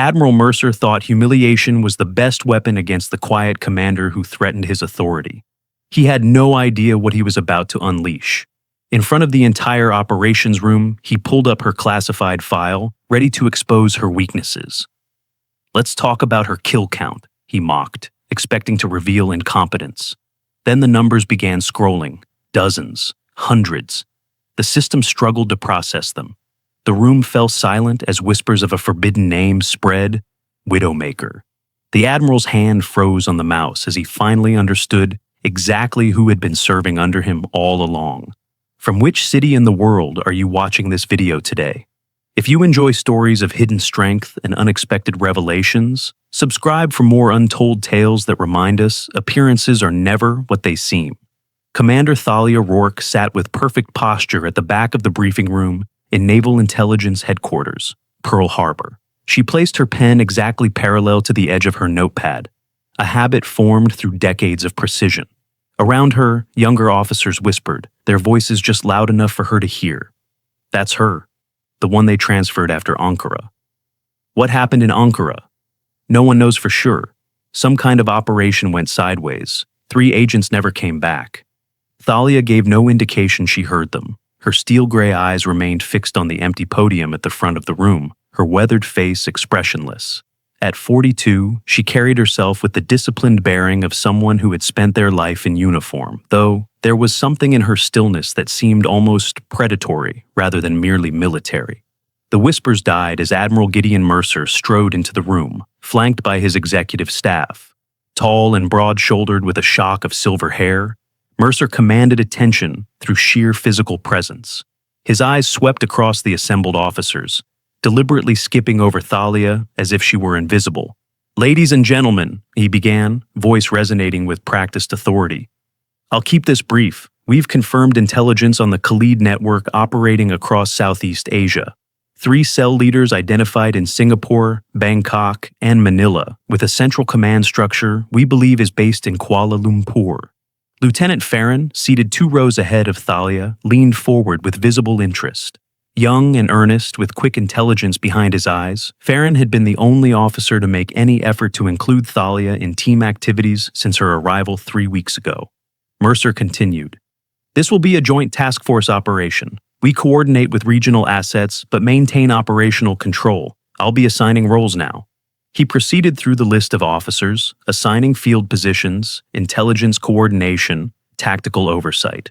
Admiral Mercer thought humiliation was the best weapon against the quiet commander who threatened his authority. He had no idea what he was about to unleash. In front of the entire operations room, he pulled up her classified file, ready to expose her weaknesses. "Let's talk about her kill count," he mocked, expecting to reveal incompetence. Then the numbers began scrolling. Dozens, hundreds. The system struggled to process them. The room fell silent as whispers of a forbidden name spread: Widowmaker. The Admiral's hand froze on the mouse as he finally understood exactly who had been serving under him all along. From which city in the world are you watching this video today? If you enjoy stories of hidden strength and unexpected revelations, subscribe for more untold tales that remind us appearances are never what they seem. Commander Thalia Rourke sat with perfect posture at the back of the briefing room in Naval Intelligence Headquarters, Pearl Harbor. She placed her pen exactly parallel to the edge of her notepad, a habit formed through decades of precision. Around her, younger officers whispered, their voices just loud enough for her to hear. That's her, the one they transferred after Ankara. What happened in Ankara? No one knows for sure. Some kind of operation went sideways. 3 agents never came back. Thalia gave no indication she heard them. Her steel-gray eyes remained fixed on the empty podium at the front of the room, her weathered face expressionless. At 42, she carried herself with the disciplined bearing of someone who had spent their life in uniform, though there was something in her stillness that seemed almost predatory rather than merely military. The whispers died as Admiral Gideon Mercer strode into the room, flanked by his executive staff. Tall and broad-shouldered with a shock of silver hair, Mercer commanded attention through sheer physical presence. His eyes swept across the assembled officers, deliberately skipping over Thalia as if she were invisible. "Ladies and gentlemen," he began, voice resonating with practiced authority. "I'll keep this brief. We've confirmed intelligence on the Khalid network operating across Southeast Asia. 3 cell leaders identified in Singapore, Bangkok, and Manila, with a central command structure we believe is based in Kuala Lumpur." Lieutenant Farron, seated 2 rows ahead of Thalia, leaned forward with visible interest. Young and earnest, with quick intelligence behind his eyes, Farron had been the only officer to make any effort to include Thalia in team activities since her arrival 3 weeks ago. Mercer continued, "This will be a joint task force operation. We coordinate with regional assets but maintain operational control. I'll be assigning roles now." He proceeded through the list of officers, assigning field positions, intelligence coordination, tactical oversight.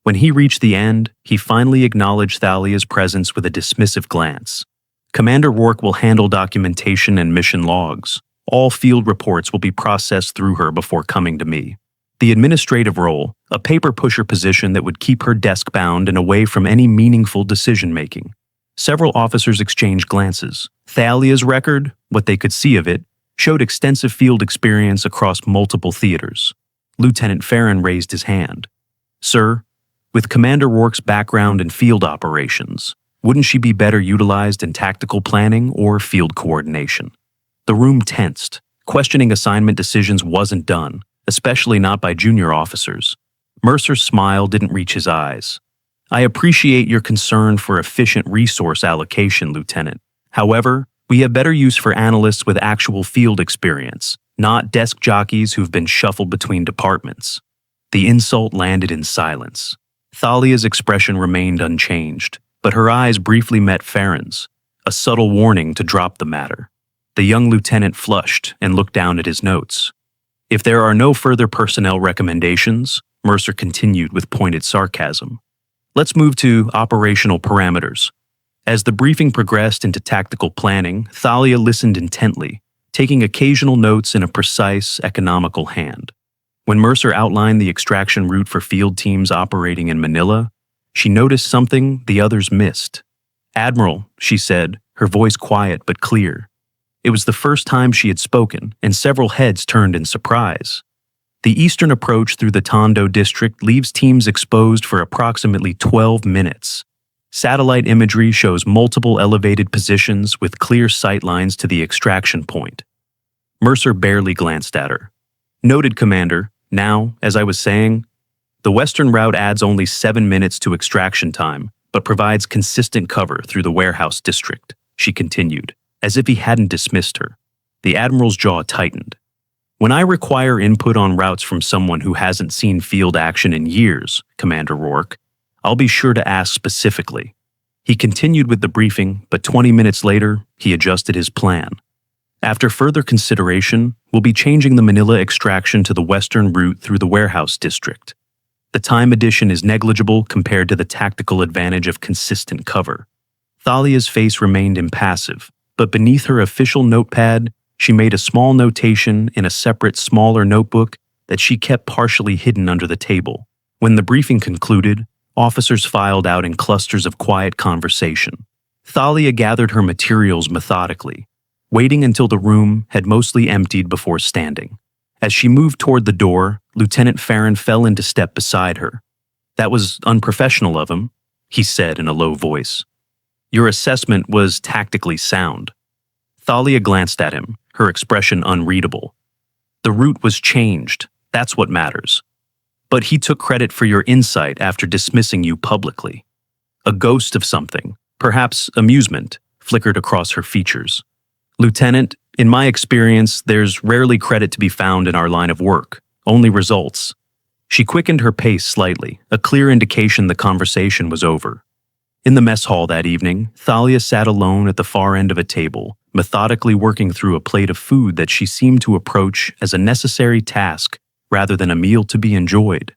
When he reached the end, he finally acknowledged Thalia's presence with a dismissive glance. "Commander Rourke will handle documentation and mission logs. All field reports will be processed through her before coming to me. The administrative role, a paper pusher position that would keep her desk-bound and away from any meaningful decision-making." Several officers exchanged glances. Thalia's record, what they could see of it, showed extensive field experience across multiple theaters. Lieutenant Farron raised his hand. "Sir, with Commander Rourke's background in field operations, wouldn't she be better utilized in tactical planning or field coordination?" The room tensed. Questioning assignment decisions wasn't done, especially not by junior officers. Mercer's smile didn't reach his eyes. "I appreciate your concern for efficient resource allocation, Lieutenant. However, we have better use for analysts with actual field experience, not desk jockeys who've been shuffled between departments." The insult landed in silence. Thalia's expression remained unchanged, but her eyes briefly met Farron's, a subtle warning to drop the matter. The young lieutenant flushed and looked down at his notes. "If there are no further personnel recommendations," Mercer continued with pointed sarcasm, "let's move to operational parameters." As the briefing progressed into tactical planning, Thalia listened intently, taking occasional notes in a precise, economical hand. When Mercer outlined the extraction route for field teams operating in Manila, she noticed something the others missed. "Admiral," she said, her voice quiet but clear. It was the first time she had spoken, and several heads turned in surprise. "The eastern approach through the Tondo district leaves teams exposed for approximately 12 minutes. Satellite imagery shows multiple elevated positions with clear sightlines to the extraction point." Mercer barely glanced at her. "Noted, Commander. Now, as I was saying, the western route adds only 7 minutes to extraction time, but provides consistent cover through the warehouse district," she continued. as if he hadn't dismissed her. The Admiral's jaw tightened. "When I require input on routes from someone who hasn't seen field action in years, Commander Rourke, I'll be sure to ask specifically." He continued with the briefing, but 20 minutes later, he adjusted his plan. "After further consideration, we'll be changing the Manila extraction to the western route through the warehouse district. The time addition is negligible compared to the tactical advantage of consistent cover." Thalia's face remained impassive, but beneath her official notepad, she made a small notation in a separate, smaller notebook that she kept partially hidden under the table. When the briefing concluded, officers filed out in clusters of quiet conversation. Thalia gathered her materials methodically, waiting until the room had mostly emptied before standing. As she moved toward the door, Lieutenant Farron fell into step beside her. "That was unprofessional of him," he said in a low voice. "Your assessment was tactically sound." Thalia glanced at him, her expression unreadable. "The route was changed. That's what matters. But he took credit for your insight after dismissing you publicly." A ghost of something, perhaps amusement, flickered across her features. "Lieutenant, in my experience, there's rarely credit to be found in our line of work, only results." She quickened her pace slightly, a clear indication the conversation was over. In the mess hall that evening, Thalia sat alone at the far end of a table, methodically working through a plate of food that she seemed to approach as a necessary task rather than a meal to be enjoyed.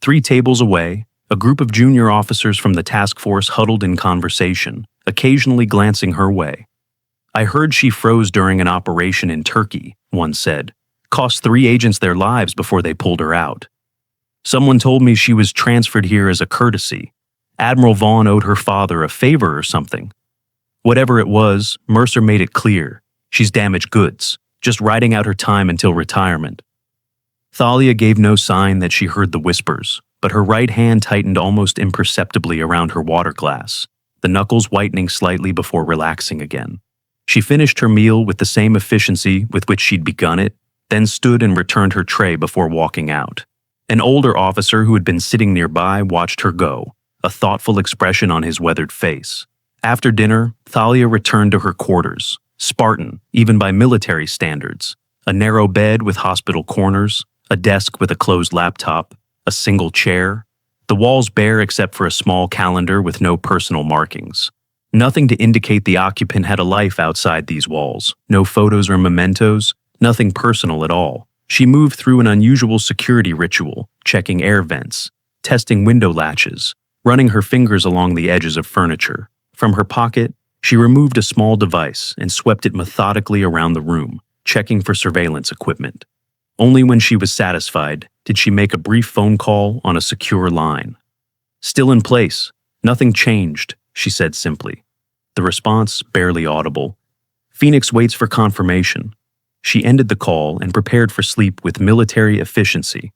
3 tables away, a group of junior officers from the task force huddled in conversation, occasionally glancing her way. "I heard she froze during an operation in Turkey," one said. "Cost 3 agents their lives before they pulled her out. Someone told me she was transferred here as a courtesy. Admiral Vaughn owed her father a favor or something." Whatever it was, Mercer made it clear. She's damaged goods, just riding out her time until retirement. Thalia gave no sign that she heard the whispers, but her right hand tightened almost imperceptibly around her water glass, the knuckles whitening slightly before relaxing again. She finished her meal with the same efficiency with which she'd begun it, then stood and returned her tray before walking out. An older officer who had been sitting nearby watched her go, a thoughtful expression on his weathered face. After dinner, Thalia returned to her quarters, Spartan, even by military standards. A narrow bed with hospital corners, a desk with a closed laptop, a single chair. The walls bare except for a small calendar with no personal markings. Nothing to indicate the occupant had a life outside these walls. No photos or mementos, nothing personal at all. She moved through an unusual security ritual, checking air vents, testing window latches, running her fingers along the edges of furniture. From her pocket, she removed a small device and swept it methodically around the room, checking for surveillance equipment. Only when she was satisfied did she make a brief phone call on a secure line. "Still in place. Nothing changed," she said simply. The response barely audible. "Phoenix waits for confirmation." She ended the call and prepared for sleep with military efficiency.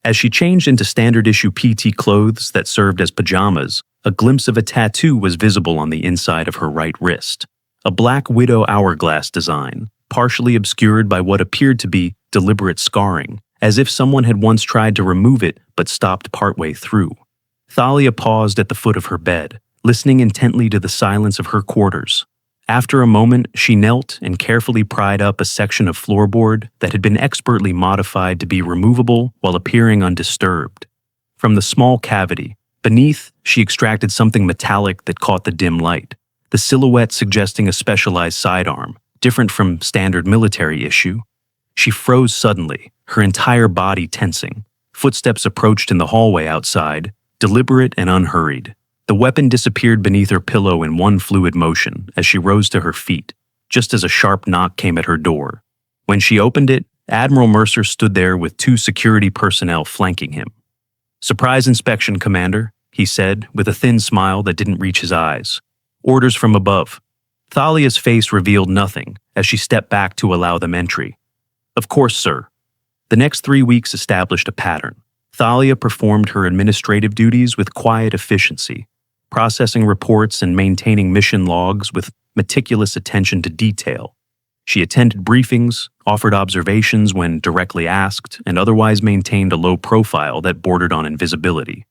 As she changed into standard-issue PT clothes that served as pajamas, a glimpse of a tattoo was visible on the inside of her right wrist. A black widow hourglass design, partially obscured by what appeared to be deliberate scarring, as if someone had once tried to remove it but stopped partway through. Thalia paused at the foot of her bed, listening intently to the silence of her quarters. After a moment, she knelt and carefully pried up a section of floorboard that had been expertly modified to be removable while appearing undisturbed. From the small cavity, beneath, she extracted something metallic that caught the dim light, the silhouette suggesting a specialized sidearm, different from standard military issue. She froze suddenly, her entire body tensing. Footsteps approached in the hallway outside, deliberate and unhurried. The weapon disappeared beneath her pillow in one fluid motion as she rose to her feet, just as a sharp knock came at her door. When she opened it, Admiral Mercer stood there with 2 security personnel flanking him. "Surprise inspection, Commander," he said, with a thin smile that didn't reach his eyes. "Orders from above." Thalia's face revealed nothing as she stepped back to allow them entry. "Of course, sir." The next 3 weeks established a pattern. Thalia performed her administrative duties with quiet efficiency, processing reports and maintaining mission logs with meticulous attention to detail. She attended briefings, offered observations when directly asked, and otherwise maintained a low profile that bordered on invisibility.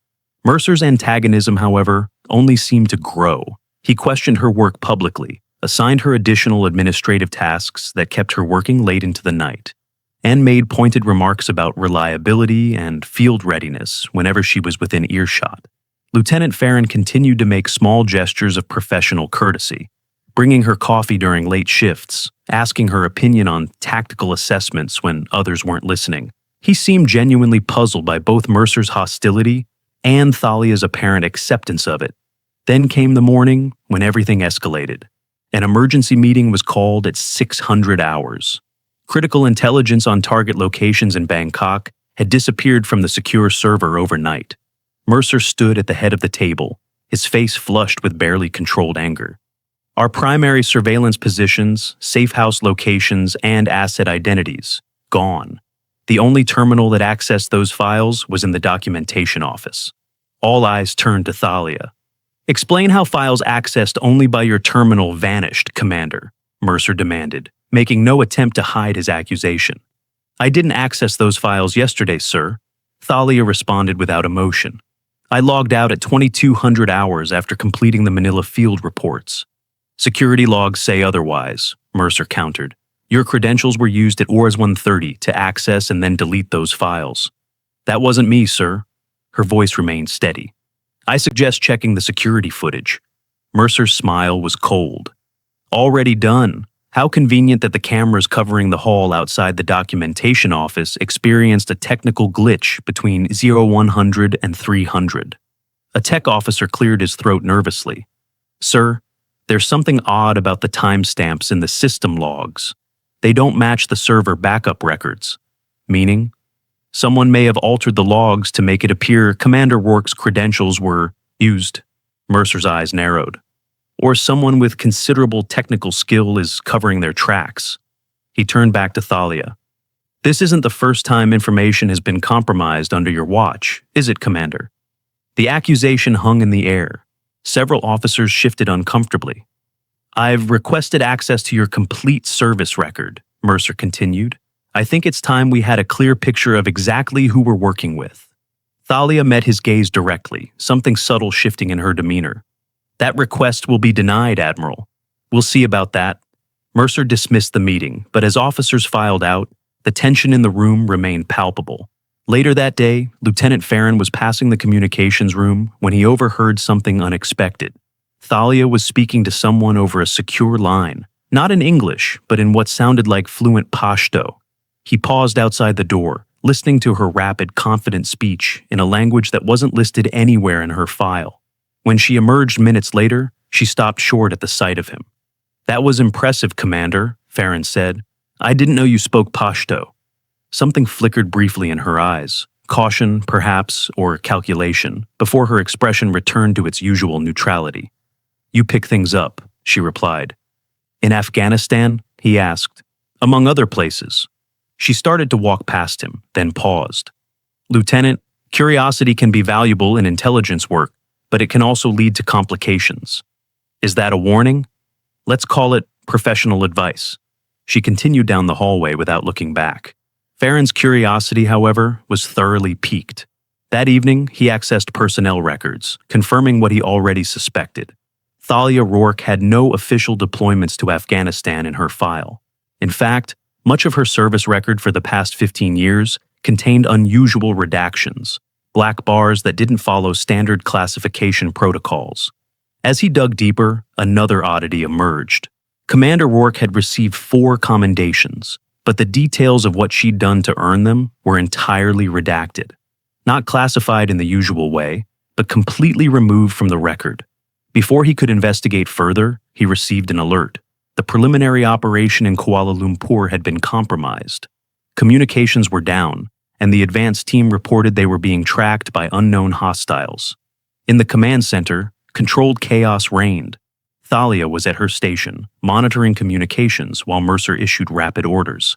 Mercer's antagonism, however, only seemed to grow. He questioned her work publicly, assigned her additional administrative tasks that kept her working late into the night, and made pointed remarks about reliability and field readiness whenever she was within earshot. Lieutenant Farron continued to make small gestures of professional courtesy, bringing her coffee during late shifts, asking her opinion on tactical assessments when others weren't listening. He seemed genuinely puzzled by both Mercer's hostility and Thalia's apparent acceptance of it. Then came the morning when everything escalated. An emergency meeting was called at 600 hours. Critical intelligence on target locations in Bangkok had disappeared from the secure server overnight. Mercer stood at the head of the table, his face flushed with barely controlled anger. Our primary surveillance positions, safe house locations, and asset identities, gone. The only terminal that accessed those files was in the documentation office. All eyes turned to Thalia. Explain how files accessed only by your terminal vanished, Commander, Mercer demanded, making no attempt to hide his accusation. I didn't access those files yesterday, sir, Thalia responded without emotion. I logged out at 2200 hours after completing the Manila field reports. Security logs say otherwise, Mercer countered. Your credentials were used at ORS 130 to access and then delete those files. That wasn't me, sir. Her voice remained steady. I suggest checking the security footage. Mercer's smile was cold. Already done. How convenient that the cameras covering the hall outside the documentation office experienced a technical glitch between 0100 and 300. A tech officer cleared his throat nervously. Sir, there's something odd about the timestamps in the system logs. They don't match the server backup records. Meaning? Someone may have altered the logs to make it appear Commander Rourke's credentials were used. Mercer's eyes narrowed. Or someone with considerable technical skill is covering their tracks. He turned back to Thalia. This isn't the first time information has been compromised under your watch, is it, Commander? The accusation hung in the air. Several officers shifted uncomfortably. I've requested access to your complete service record, Mercer continued. I think it's time we had a clear picture of exactly who we're working with. Thalia met his gaze directly, something subtle shifting in her demeanor. That request will be denied, Admiral. We'll see about that. Mercer dismissed the meeting, but as officers filed out, the tension in the room remained palpable. Later that day, Lieutenant Farron was passing the communications room when he overheard something unexpected. Thalia was speaking to someone over a secure line, not in English, but in what sounded like fluent Pashto. He paused outside the door, listening to her rapid, confident speech in a language that wasn't listed anywhere in her file. When she emerged minutes later, she stopped short at the sight of him. That was impressive, Commander, Farron said. I didn't know you spoke Pashto. Something flickered briefly in her eyes, caution, perhaps, or calculation, before her expression returned to its usual neutrality. You pick things up, she replied. In Afghanistan? He asked. Among other places. She started to walk past him, then paused. Lieutenant, curiosity can be valuable in intelligence work, but it can also lead to complications. Is that a warning? Let's call it professional advice. She continued down the hallway without looking back. Farron's curiosity, however, was thoroughly piqued. That evening, he accessed personnel records, confirming what he already suspected. Thalia Rourke had no official deployments to Afghanistan in her file. In fact, much of her service record for the past 15 years contained unusual redactions, black bars that didn't follow standard classification protocols. As he dug deeper, another oddity emerged. Commander Rourke had received 4 commendations, but the details of what she'd done to earn them were entirely redacted. Not classified in the usual way, but completely removed from the record. Before he could investigate further, he received an alert. The preliminary operation in Kuala Lumpur had been compromised. Communications were down, and the advance team reported they were being tracked by unknown hostiles. In the command center, controlled chaos reigned. Thalia was at her station, monitoring communications while Mercer issued rapid orders.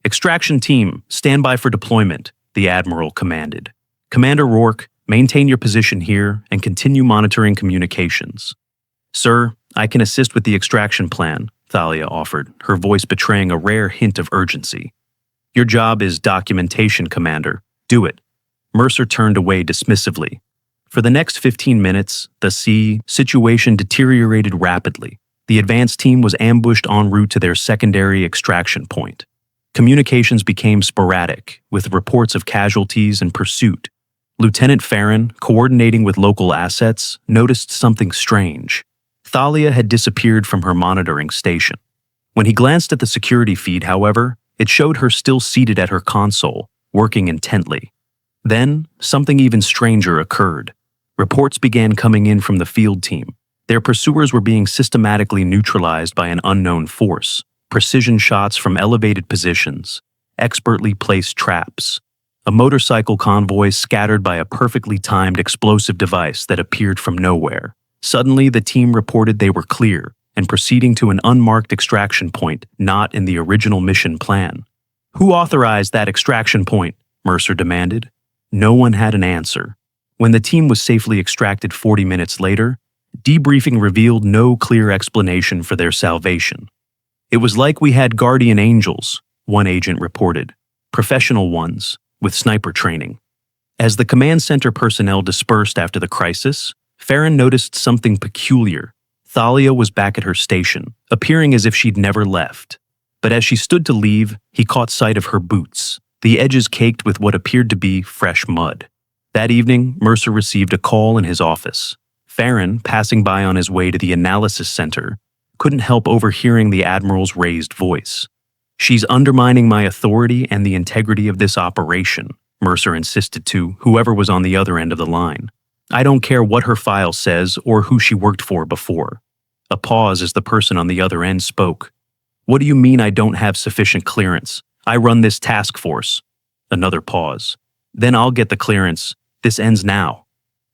Extraction team, stand by for deployment, the Admiral commanded. Commander Rourke, maintain your position here and continue monitoring communications. Sir, I can assist with the extraction plan, Thalia offered, her voice betraying a rare hint of urgency. Your job is documentation, Commander. Do it. Mercer turned away dismissively. For the next 15 minutes, the situation deteriorated rapidly. The advance team was ambushed en route to their secondary extraction point. Communications became sporadic, with reports of casualties and pursuit. Lieutenant Farron, coordinating with local assets, noticed something strange. Thalia had disappeared from her monitoring station. When he glanced at the security feed, however, it showed her still seated at her console, working intently. Then, something even stranger occurred. Reports began coming in from the field team. Their pursuers were being systematically neutralized by an unknown force, precision shots from elevated positions, expertly placed traps. A motorcycle convoy scattered by a perfectly timed explosive device that appeared from nowhere. Suddenly, the team reported they were clear and proceeding to an unmarked extraction point not in the original mission plan. "Who authorized that extraction point?" Mercer demanded. No one had an answer. When the team was safely extracted 40 minutes later, debriefing revealed no clear explanation for their salvation. "It was like we had guardian angels," one agent reported. "Professional ones, with sniper training." As the command center personnel dispersed after the crisis, Farron noticed something peculiar. Thalia was back at her station, appearing as if she'd never left. But as she stood to leave, he caught sight of her boots, the edges caked with what appeared to be fresh mud. That evening, Mercer received a call in his office. Farron, passing by on his way to the analysis center, couldn't help overhearing the Admiral's raised voice. "She's undermining my authority and the integrity of this operation," Mercer insisted to whoever was on the other end of the line. "I don't care what her file says or who she worked for before." A pause as the person on the other end spoke. "What do you mean I don't have sufficient clearance? I run this task force." Another pause. "Then I'll get the clearance. This ends now."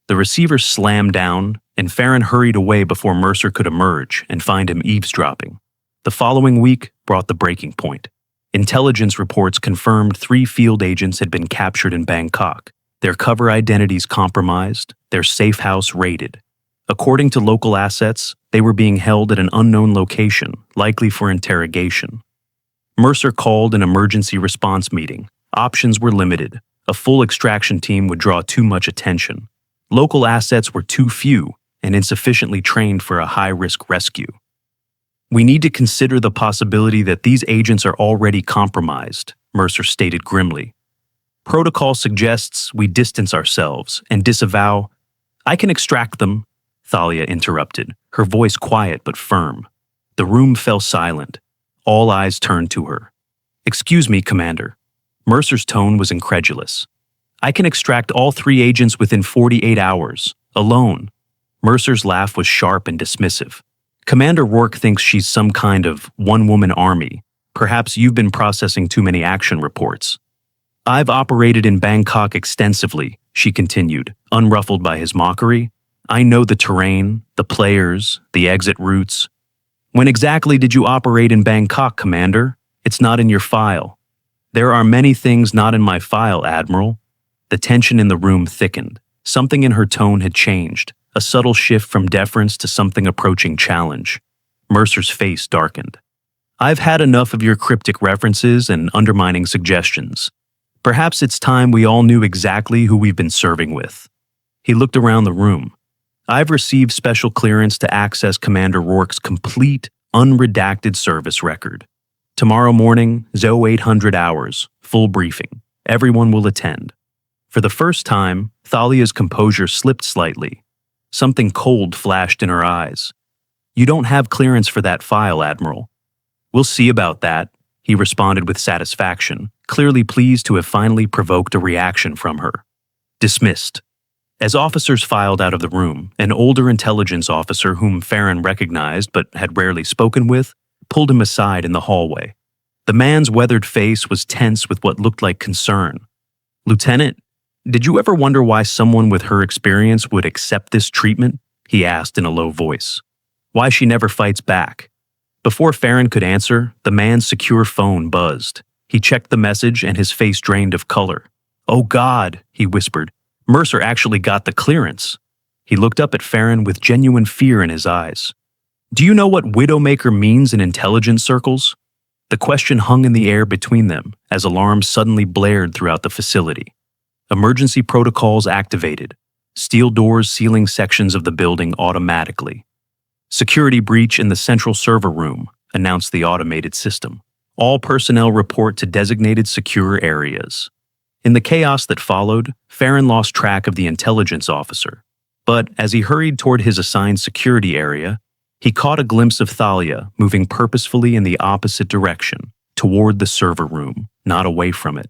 The receiver slammed down, and Farron hurried away before Mercer could emerge and find him eavesdropping. The following week brought the breaking point. Intelligence reports confirmed 3 field agents had been captured in Bangkok, their cover identities compromised, their safe house raided. According to local assets, they were being held at an unknown location, likely for interrogation. Mercer called an emergency response meeting. Options were limited. A full extraction team would draw too much attention. Local assets were too few and insufficiently trained for a high-risk rescue. "We need to consider the possibility that these agents are already compromised," Mercer stated grimly. "Protocol suggests we distance ourselves and disavow—" "I can extract them," Thalia interrupted, her voice quiet but firm. The room fell silent. All eyes turned to her. "Excuse me, Commander." Mercer's tone was incredulous. "I can extract all 3 agents within 48 hours, alone." Mercer's laugh was sharp and dismissive. "Commander Rourke thinks she's some kind of one-woman army. Perhaps you've been processing too many action reports." "I've operated in Bangkok extensively," she continued, unruffled by his mockery. "I know the terrain, the players, the exit routes." "When exactly did you operate in Bangkok, Commander? It's not in your file." "There are many things not in my file, Admiral." The tension in the room thickened. Something in her tone had changed, a subtle shift from deference to something approaching challenge. Mercer's face darkened. "I've had enough of your cryptic references and undermining suggestions. Perhaps it's time we all knew exactly who we've been serving with." He looked around the room. "I've received special clearance to access Commander Rourke's complete, unredacted service record. Tomorrow morning, 0800 hours, full briefing. Everyone will attend." For the first time, Thalia's composure slipped slightly. Something cold flashed in her eyes. "You don't have clearance for that file, Admiral." "We'll see about that," he responded with satisfaction, clearly pleased to have finally provoked a reaction from her. Dismissed. As officers filed out of the room, an older intelligence officer whom Farron recognized but had rarely spoken with pulled him aside in the hallway. The man's weathered face was tense with what looked like concern. "Lieutenant, did you ever wonder why someone with her experience would accept this treatment?" he asked in a low voice. "Why she never fights back?" Before Farron could answer, the man's secure phone buzzed. He checked the message and his face drained of color. "Oh God," he whispered. "Mercer actually got the clearance." He looked up at Farron with genuine fear in his eyes. "Do you know what Widowmaker means in intelligence circles?" The question hung in the air between them as alarms suddenly blared throughout the facility. Emergency protocols activated. Steel doors sealing sections of the building automatically. Security breach in the central server room, announced the automated system. All personnel report to designated secure areas. In the chaos that followed, Farron lost track of the intelligence officer. But as he hurried toward his assigned security area, he caught a glimpse of Thalia moving purposefully in the opposite direction, toward the server room, not away from it.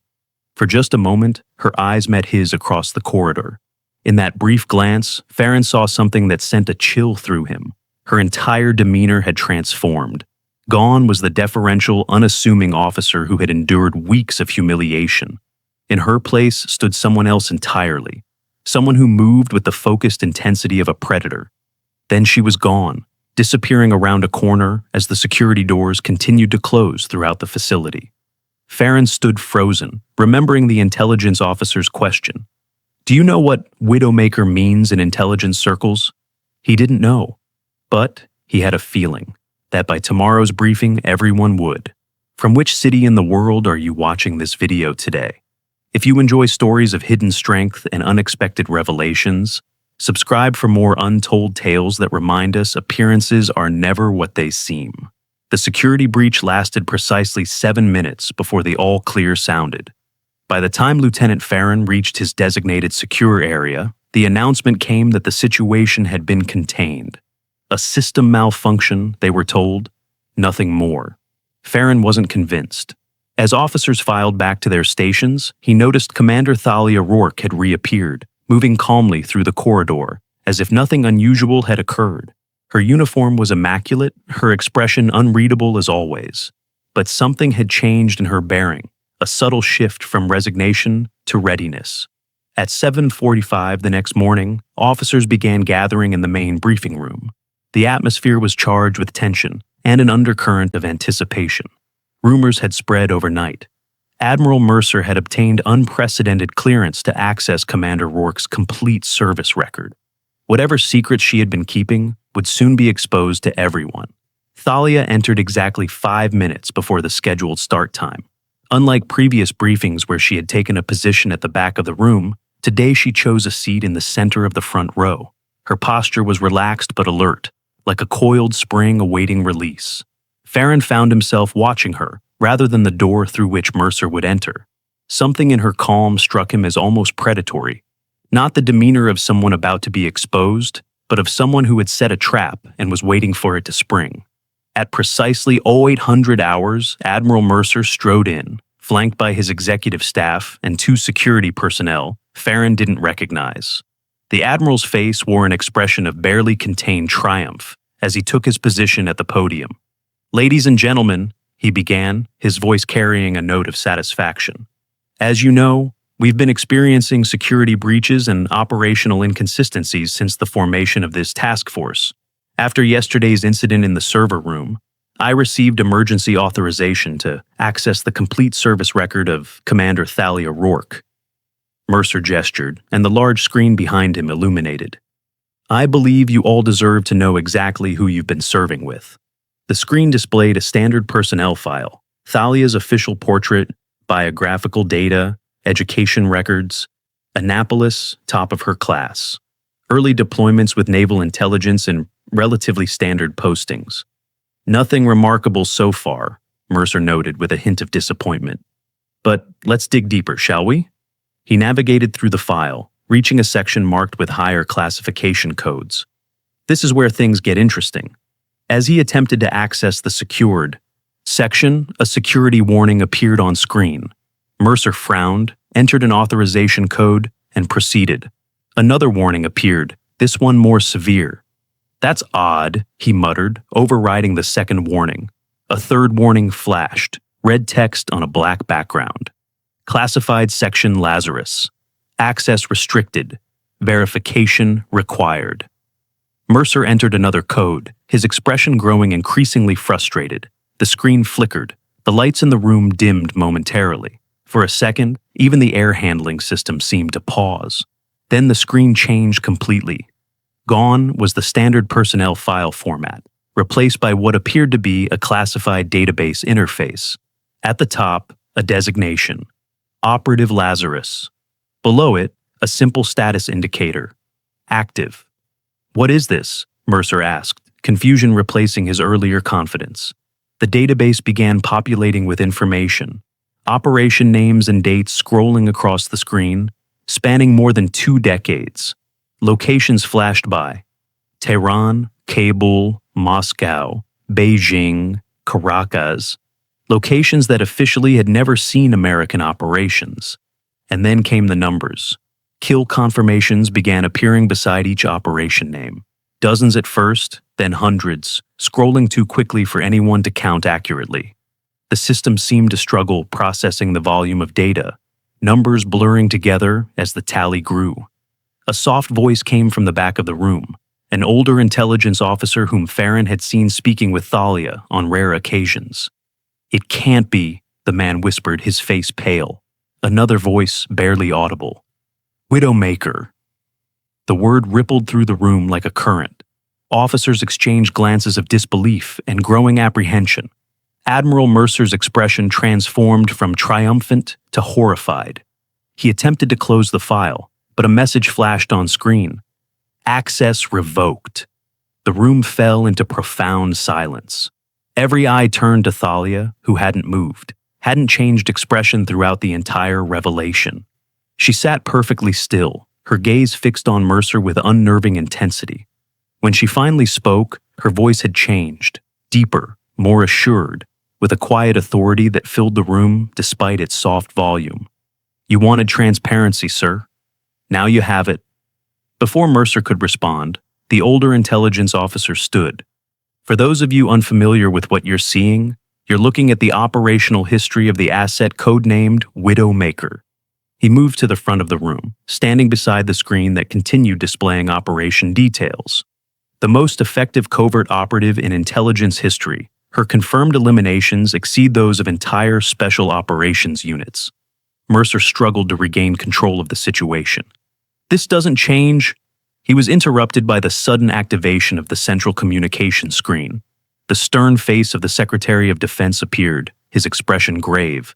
For just a moment, her eyes met his across the corridor. In that brief glance, Farron saw something that sent a chill through him. Her entire demeanor had transformed. Gone was the deferential, unassuming officer who had endured weeks of humiliation. In her place stood someone else entirely, someone who moved with the focused intensity of a predator. Then she was gone, disappearing around a corner as the security doors continued to close throughout the facility. Farron stood frozen, remembering the intelligence officer's question. "Do you know what Widowmaker means in intelligence circles?" He didn't know, but he had a feeling that by tomorrow's briefing everyone would. From which city in the world are you watching this video today? If you enjoy stories of hidden strength and unexpected revelations, subscribe for more untold tales that remind us appearances are never what they seem. The security breach lasted precisely 7 minutes before the all-clear sounded. By the time Lieutenant Farron reached his designated secure area, the announcement came that the situation had been contained. A system malfunction, they were told, nothing more. Farron wasn't convinced. As officers filed back to their stations, he noticed Commander Thalia Rourke had reappeared, moving calmly through the corridor, as if nothing unusual had occurred. Her uniform was immaculate, her expression unreadable as always. But something had changed in her bearing, a subtle shift from resignation to readiness. At 7:45 the next morning, officers began gathering in the main briefing room. The atmosphere was charged with tension and an undercurrent of anticipation. Rumors had spread overnight. Admiral Mercer had obtained unprecedented clearance to access Commander Rourke's complete service record. Whatever secrets she had been keeping would soon be exposed to everyone. Thalia entered exactly 5 minutes before the scheduled start time. Unlike previous briefings where she had taken a position at the back of the room, today she chose a seat in the center of the front row. Her posture was relaxed but alert, like a coiled spring awaiting release. Farron found himself watching her, rather than the door through which Mercer would enter. Something in her calm struck him as almost predatory. Not the demeanor of someone about to be exposed, but of someone who had set a trap and was waiting for it to spring. At precisely 0800 hours, Admiral Mercer strode in, flanked by his executive staff and 2 security personnel Farron didn't recognize. The Admiral's face wore an expression of barely contained triumph as he took his position at the podium. "Ladies and gentlemen," he began, his voice carrying a note of satisfaction. "As you know, we've been experiencing security breaches and operational inconsistencies since the formation of this task force. After yesterday's incident in the server room, I received emergency authorization to access the complete service record of Commander Thalia Rourke." Mercer gestured, and the large screen behind him illuminated. "I believe you all deserve to know exactly who you've been serving with." The screen displayed a standard personnel file, Thalia's official portrait, biographical data, education records, Annapolis, top of her class, early deployments with naval intelligence and relatively standard postings. "Nothing remarkable so far," Mercer noted with a hint of disappointment. "But let's dig deeper, shall we?" He navigated through the file, reaching a section marked with higher classification codes. This is where things get interesting. As he attempted to access the secured section, a security warning appeared on screen. Mercer frowned, entered an authorization code, and proceeded. Another warning appeared, this one more severe. "That's odd," he muttered, overriding the second warning. A third warning flashed, red text on a black background. "Classified section Lazarus. Access restricted. Verification required." Mercer entered another code, his expression growing increasingly frustrated. The screen flickered. The lights in the room dimmed momentarily. For a second, even the air handling system seemed to pause. Then the screen changed completely. Gone was the standard personnel file format, replaced by what appeared to be a classified database interface. At the top, a designation, Operative Lazarus. Below it, a simple status indicator, active. "What is this?" Mercer asked, confusion replacing his earlier confidence. The database began populating with information, operation names and dates scrolling across the screen, spanning more than 2 decades. Locations flashed by: Tehran, Kabul, Moscow, Beijing, Caracas, locations that officially had never seen American operations. And then came the numbers. Kill confirmations began appearing beside each operation name. Dozens at first, then hundreds, scrolling too quickly for anyone to count accurately. The system seemed to struggle processing the volume of data, numbers blurring together as the tally grew. A soft voice came from the back of the room, an older intelligence officer whom Farron had seen speaking with Thalia on rare occasions. "It can't be," the man whispered, his face pale. Another voice, barely audible. "Widowmaker." The word rippled through the room like a current. Officers exchanged glances of disbelief and growing apprehension. Admiral Mercer's expression transformed from triumphant to horrified. He attempted to close the file, but a message flashed on screen. "Access revoked." The room fell into profound silence. Every eye turned to Thalia, who hadn't moved, hadn't changed expression throughout the entire revelation. She sat perfectly still, her gaze fixed on Mercer with unnerving intensity. When she finally spoke, her voice had changed, deeper, more assured, with a quiet authority that filled the room despite its soft volume. "You wanted transparency, sir. Now you have it." Before Mercer could respond, the older intelligence officer stood. "For those of you unfamiliar with what you're seeing, you're looking at the operational history of the asset codenamed Widowmaker." He moved to the front of the room, standing beside the screen that continued displaying operation details. The most effective covert operative in intelligence history, her confirmed eliminations exceed those of entire special operations units. Mercer struggled to regain control of the situation. "This doesn't change." He was interrupted by the sudden activation of the central communication screen. The stern face of the Secretary of Defense appeared, his expression grave.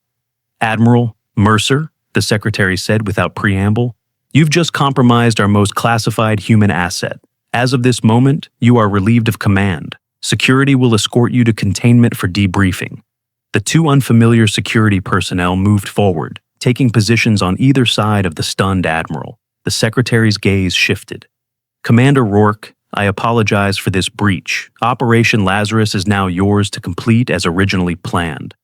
"Admiral Mercer," the Secretary said without preamble, "you've just compromised our most classified human asset. As of this moment, you are relieved of command. Security will escort you to containment for debriefing." The 2 unfamiliar security personnel moved forward, taking positions on either side of the stunned Admiral. The Secretary's gaze shifted. "Commander Rourke, I apologize for this breach. Operation Lazarus is now yours to complete as originally planned.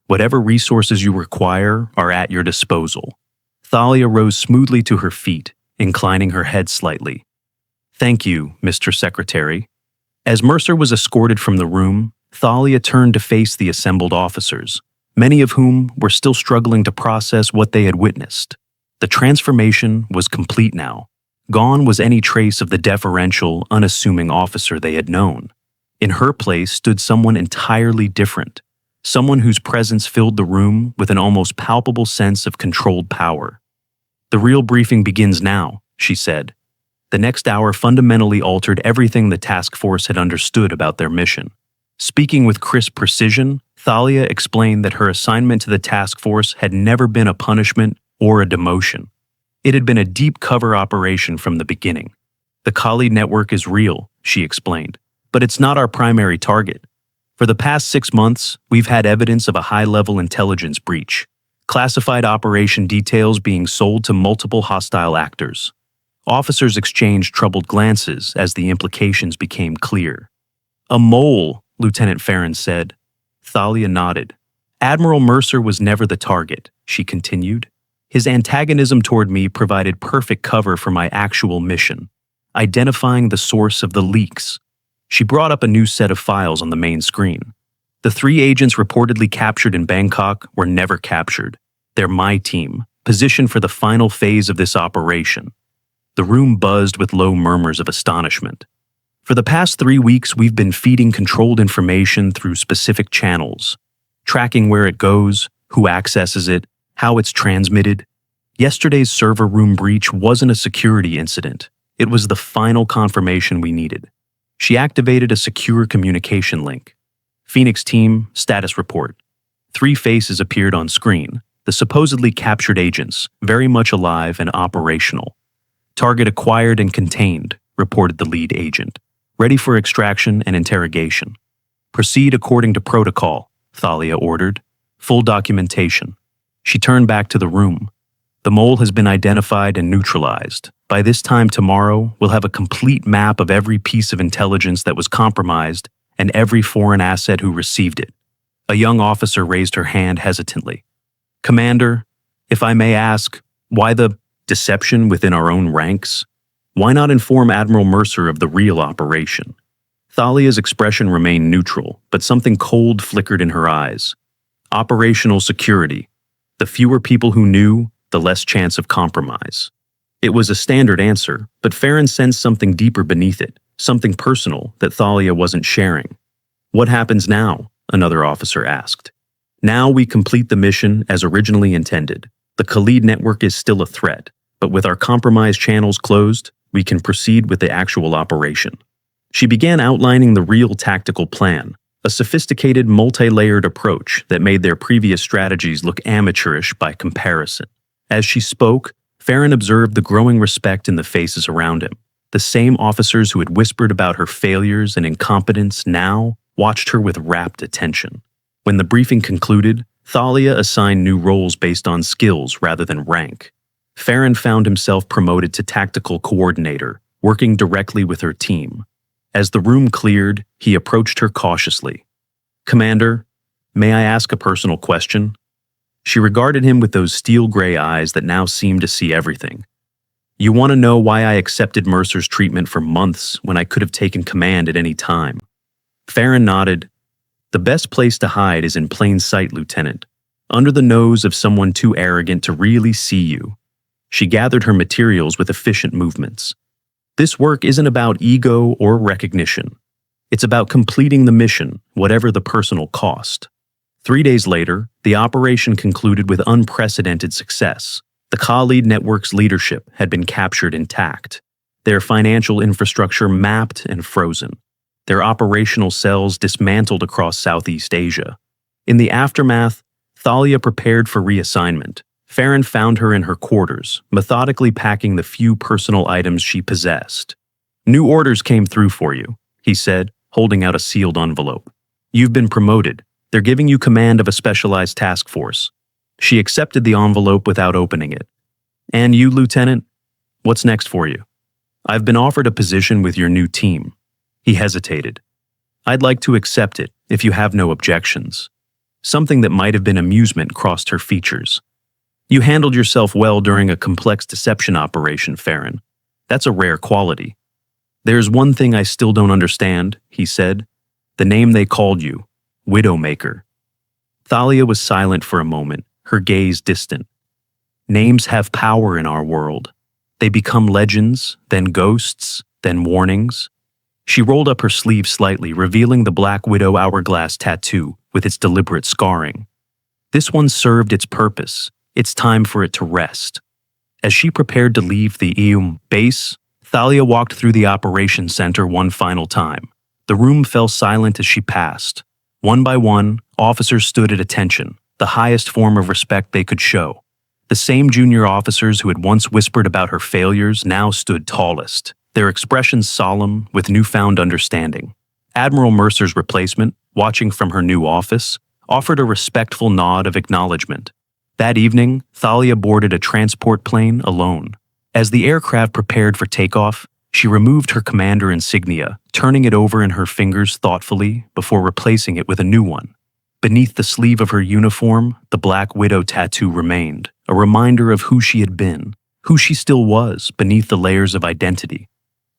Whatever resources you require are at your disposal." Thalia rose smoothly to her feet, inclining her head slightly. "Thank you, Mr. Secretary." As Mercer was escorted from the room, Thalia turned to face the assembled officers, many of whom were still struggling to process what they had witnessed. The transformation was complete now. Gone was any trace of the deferential, unassuming officer they had known. In her place stood someone entirely different, someone whose presence filled the room with an almost palpable sense of controlled power. "The real briefing begins now," she said. The next hour fundamentally altered everything the task force had understood about their mission. Speaking with crisp precision, Thalia explained that her assignment to the task force had never been a punishment or a demotion. It had been a deep cover operation from the beginning. "The Kali network is real," she explained, "but it's not our primary target. For the past 6 months, we've had evidence of a high-level intelligence breach, classified operation details being sold to multiple hostile actors." Officers exchanged troubled glances as the implications became clear. "A mole," Lieutenant Farron said. Thalia nodded. "Admiral Mercer was never the target," she continued. "His antagonism toward me provided perfect cover for my actual mission, identifying the source of the leaks." She brought up a new set of files on the main screen. "The 3 agents reportedly captured in Bangkok were never captured. They're my team, positioned for the final phase of this operation." The room buzzed with low murmurs of astonishment. "For the past 3 weeks, we've been feeding controlled information through specific channels, tracking where it goes, who accesses it, how it's transmitted. Yesterday's server room breach wasn't a security incident. It was the final confirmation we needed." She activated a secure communication link. "Phoenix team, status report." 3 faces appeared on screen, the supposedly captured agents, very much alive and operational. "Target acquired and contained," reported the lead agent. Ready for extraction and interrogation. Proceed according to protocol, Thalia ordered. Full documentation. She turned back to the room. The mole has been identified and neutralized. By this time tomorrow, we'll have a complete map of every piece of intelligence that was compromised and every foreign asset who received it. A young officer raised her hand hesitantly. Commander, if I may ask, why the deception within our own ranks? Why not inform Admiral Mercer of the real operation? Thalia's expression remained neutral, but something cold flickered in her eyes. Operational security. The fewer people who knew, the less chance of compromise. It was a standard answer, but Farron sensed something deeper beneath it, something personal that Thalia wasn't sharing. What happens now? Another officer asked. Now we complete the mission as originally intended. The Khalid network is still a threat, but with our compromised channels closed, we can proceed with the actual operation. She began outlining the real tactical plan, a sophisticated, multi-layered approach that made their previous strategies look amateurish by comparison. As she spoke, Farron observed the growing respect in the faces around him. The same officers who had whispered about her failures and incompetence now watched her with rapt attention. When the briefing concluded, Thalia assigned new roles based on skills rather than rank. Farron found himself promoted to tactical coordinator, working directly with her team. As the room cleared, he approached her cautiously. Commander, may I ask a personal question? She regarded him with those steel-gray eyes that now seemed to see everything. You want to know why I accepted Mercer's treatment for months when I could have taken command at any time? Farron nodded. The best place to hide is in plain sight, Lieutenant, under the nose of someone too arrogant to really see you. She gathered her materials with efficient movements. This work isn't about ego or recognition. It's about completing the mission, whatever the personal cost. 3 days later, the operation concluded with unprecedented success. The Khalid network's leadership had been captured intact, their financial infrastructure mapped and frozen, their operational cells dismantled across Southeast Asia. In the aftermath, Thalia prepared for reassignment. Farron found her in her quarters, methodically packing the few personal items she possessed. New orders came through for you, he said, holding out a sealed envelope. You've been promoted. They're giving you command of a specialized task force. She accepted the envelope without opening it. And you, Lieutenant? What's next for you? I've been offered a position with your new team. He hesitated. I'd like to accept it, if you have no objections. Something that might have been amusement crossed her features. You handled yourself well during a complex deception operation, Farron. That's a rare quality. There's one thing I still don't understand, he said. The name they called you, Widowmaker. Thalia was silent for a moment, her gaze distant. Names have power in our world. They become legends, then ghosts, then warnings. She rolled up her sleeve slightly, revealing the Black Widow hourglass tattoo with its deliberate scarring. This one served its purpose. It's time for it to rest. As she prepared to leave the base, Thalia walked through the operations center one final time. The room fell silent as she passed. One by one, officers stood at attention, the highest form of respect they could show. The same junior officers who had once whispered about her failures now stood tallest, their expressions solemn with newfound understanding. Admiral Mercer's replacement, watching from her new office, offered a respectful nod of acknowledgement. That evening, Thalia boarded a transport plane alone. As the aircraft prepared for takeoff, she removed her commander insignia, turning it over in her fingers thoughtfully before replacing it with a new one. Beneath the sleeve of her uniform, the Black Widow tattoo remained, a reminder of who she had been, who she still was beneath the layers of identity.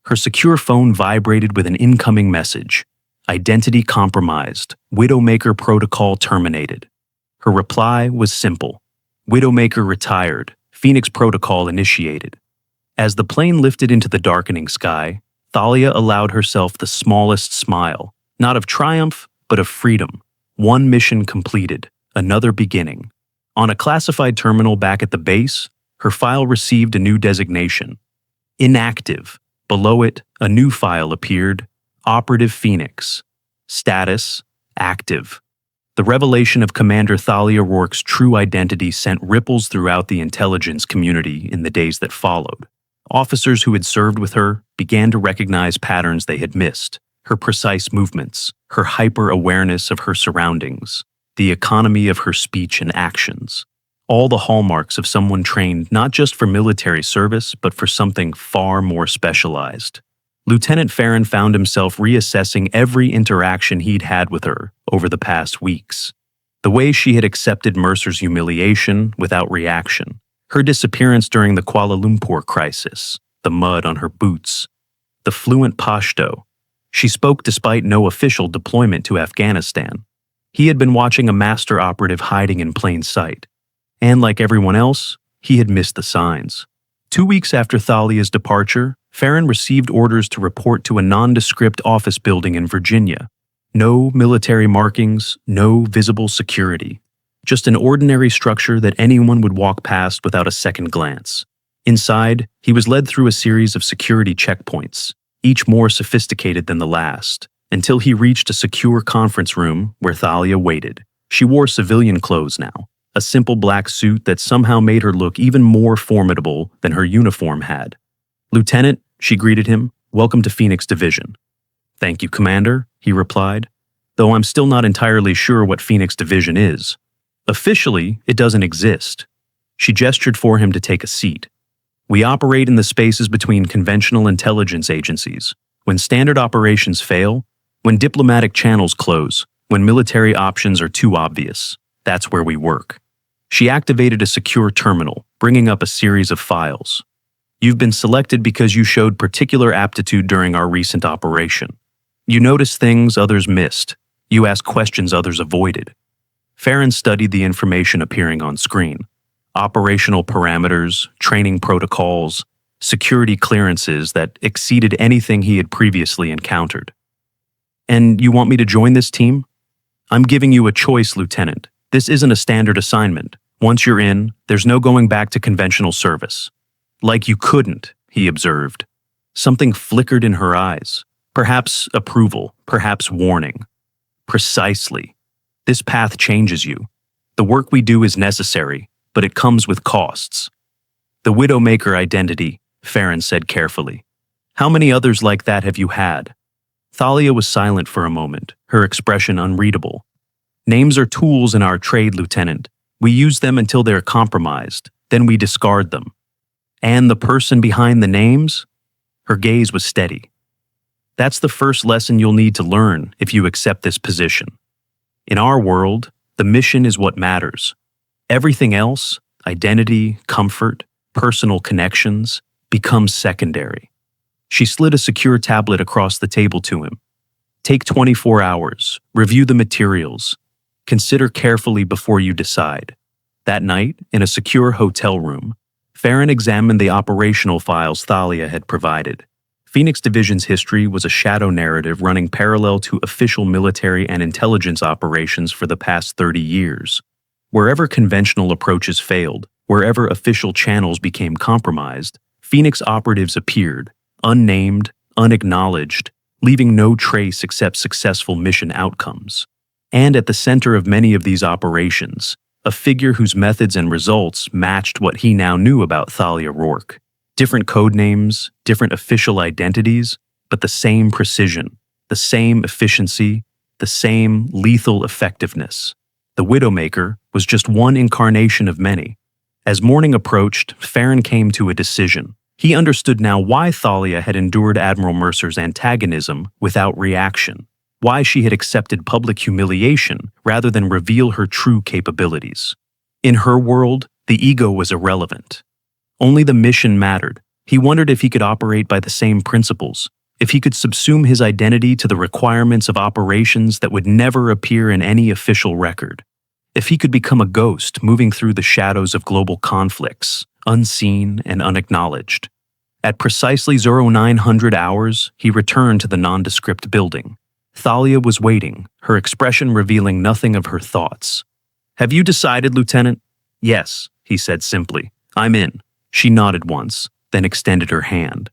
Her secure phone vibrated with an incoming message. Identity compromised. Widowmaker protocol terminated. Her reply was simple. Widowmaker retired. Phoenix protocol initiated. As the plane lifted into the darkening sky, Thalia allowed herself the smallest smile, not of triumph, but of freedom. One mission completed, another beginning. On a classified terminal back at the base, her file received a new designation. Inactive. Below it, a new file appeared. Operative Phoenix. Status: active. The revelation of Commander Thalia Rourke's true identity sent ripples throughout the intelligence community in the days that followed. Officers who had served with her began to recognize patterns they had missed: her precise movements, her hyper-awareness of her surroundings, the economy of her speech and actions. All the hallmarks of someone trained not just for military service, but for something far more specialized. Lieutenant Farron found himself reassessing every interaction he'd had with her over the past weeks. The way she had accepted Mercer's humiliation without reaction, her disappearance during the Kuala Lumpur crisis, the mud on her boots, the fluent Pashto. She spoke despite no official deployment to Afghanistan. He had been watching a master operative hiding in plain sight. And like everyone else, he had missed the signs. 2 weeks after Thalia's departure, Farron received orders to report to a nondescript office building in Virginia. No military markings, no visible security. Just an ordinary structure that anyone would walk past without a second glance. Inside, he was led through a series of security checkpoints, each more sophisticated than the last, until he reached a secure conference room where Thalia waited. She wore civilian clothes now, a simple black suit that somehow made her look even more formidable than her uniform had. "Lieutenant," she greeted him, "welcome to Phoenix Division." "Thank you, Commander," he replied, "though I'm still not entirely sure what Phoenix Division is. Officially, it doesn't exist." She gestured for him to take a seat. "We operate in the spaces between conventional intelligence agencies. When standard operations fail, when diplomatic channels close, when military options are too obvious, that's where we work." She activated a secure terminal, bringing up a series of files. "You've been selected because you showed particular aptitude during our recent operation. You noticed things others missed. You asked questions others avoided." Farron studied the information appearing on screen. Operational parameters, training protocols, security clearances that exceeded anything he had previously encountered. "And you want me to join this team?" "I'm giving you a choice, Lieutenant. This isn't a standard assignment. Once you're in, there's no going back to conventional service." "Like you couldn't," he observed. Something flickered in her eyes. Perhaps approval, perhaps warning. "Precisely. This path changes you. The work we do is necessary, but it comes with costs." "The Widowmaker identity," Farron said carefully. "How many others like that have you had?" Thalia was silent for a moment, her expression unreadable. "Names are tools in our trade, Lieutenant. We use them until they're compromised, then we discard them." "And the person behind the names?" Her gaze was steady. "That's the first lesson you'll need to learn if you accept this position. In our world, the mission is what matters. Everything else, identity, comfort, personal connections, becomes secondary." She slid a secure tablet across the table to him. "Take 24 hours, review the materials, consider carefully before you decide." That night, in a secure hotel room, Farron examined the operational files Thalia had provided. Phoenix Division's history was a shadow narrative running parallel to official military and intelligence operations for the past 30 years. Wherever conventional approaches failed, wherever official channels became compromised, Phoenix operatives appeared, unnamed, unacknowledged, leaving no trace except successful mission outcomes. And at the center of many of these operations, a figure whose methods and results matched what he now knew about Thalia Rourke. Different code names, different official identities, but the same precision, the same efficiency, the same lethal effectiveness. The Widowmaker was just one incarnation of many. As morning approached, Farron came to a decision. He understood now why Thalia had endured Admiral Mercer's antagonism without reaction, why she had accepted public humiliation rather than reveal her true capabilities. In her world, the ego was irrelevant. Only the mission mattered. He wondered if he could operate by the same principles, if he could subsume his identity to the requirements of operations that would never appear in any official record, if he could become a ghost moving through the shadows of global conflicts, unseen and unacknowledged. At precisely 0900 hours, he returned to the nondescript building. Thalia was waiting, her expression revealing nothing of her thoughts. "Have you decided, Lieutenant?" "Yes," he said simply. "I'm in." She nodded once, then extended her hand.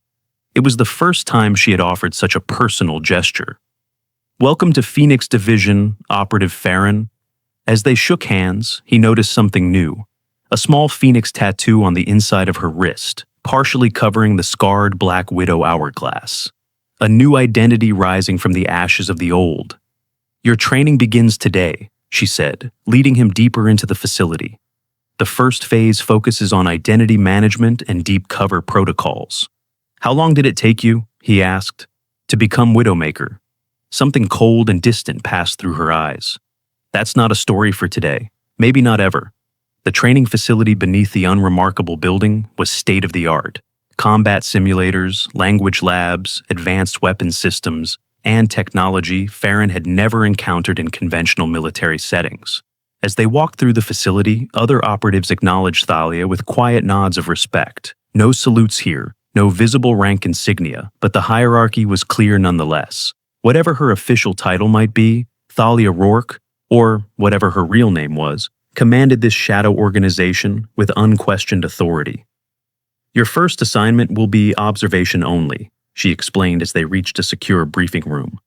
It was the first time she had offered such a personal gesture. "Welcome to Phoenix Division, Operative Farron." As they shook hands, he noticed something new. A small phoenix tattoo on the inside of her wrist, partially covering the scarred Black Widow hourglass. A new identity rising from the ashes of the old. "Your training begins today," she said, leading him deeper into the facility. The first phase focuses on identity management and deep cover protocols. "How long did it take you," he asked, "to become Widowmaker?" Something cold and distant passed through her eyes. "That's not a story for today. Maybe not ever." The training facility beneath the unremarkable building was state-of-the-art. Combat simulators, language labs, advanced weapons systems, and technology Farron had never encountered in conventional military settings. As they walked through the facility, other operatives acknowledged Thalia with quiet nods of respect. No salutes here, no visible rank insignia, but the hierarchy was clear nonetheless. Whatever her official title might be, Thalia Rourke, or whatever her real name was, commanded this shadow organization with unquestioned authority. "Your first assignment will be observation only," she explained as they reached a secure briefing room.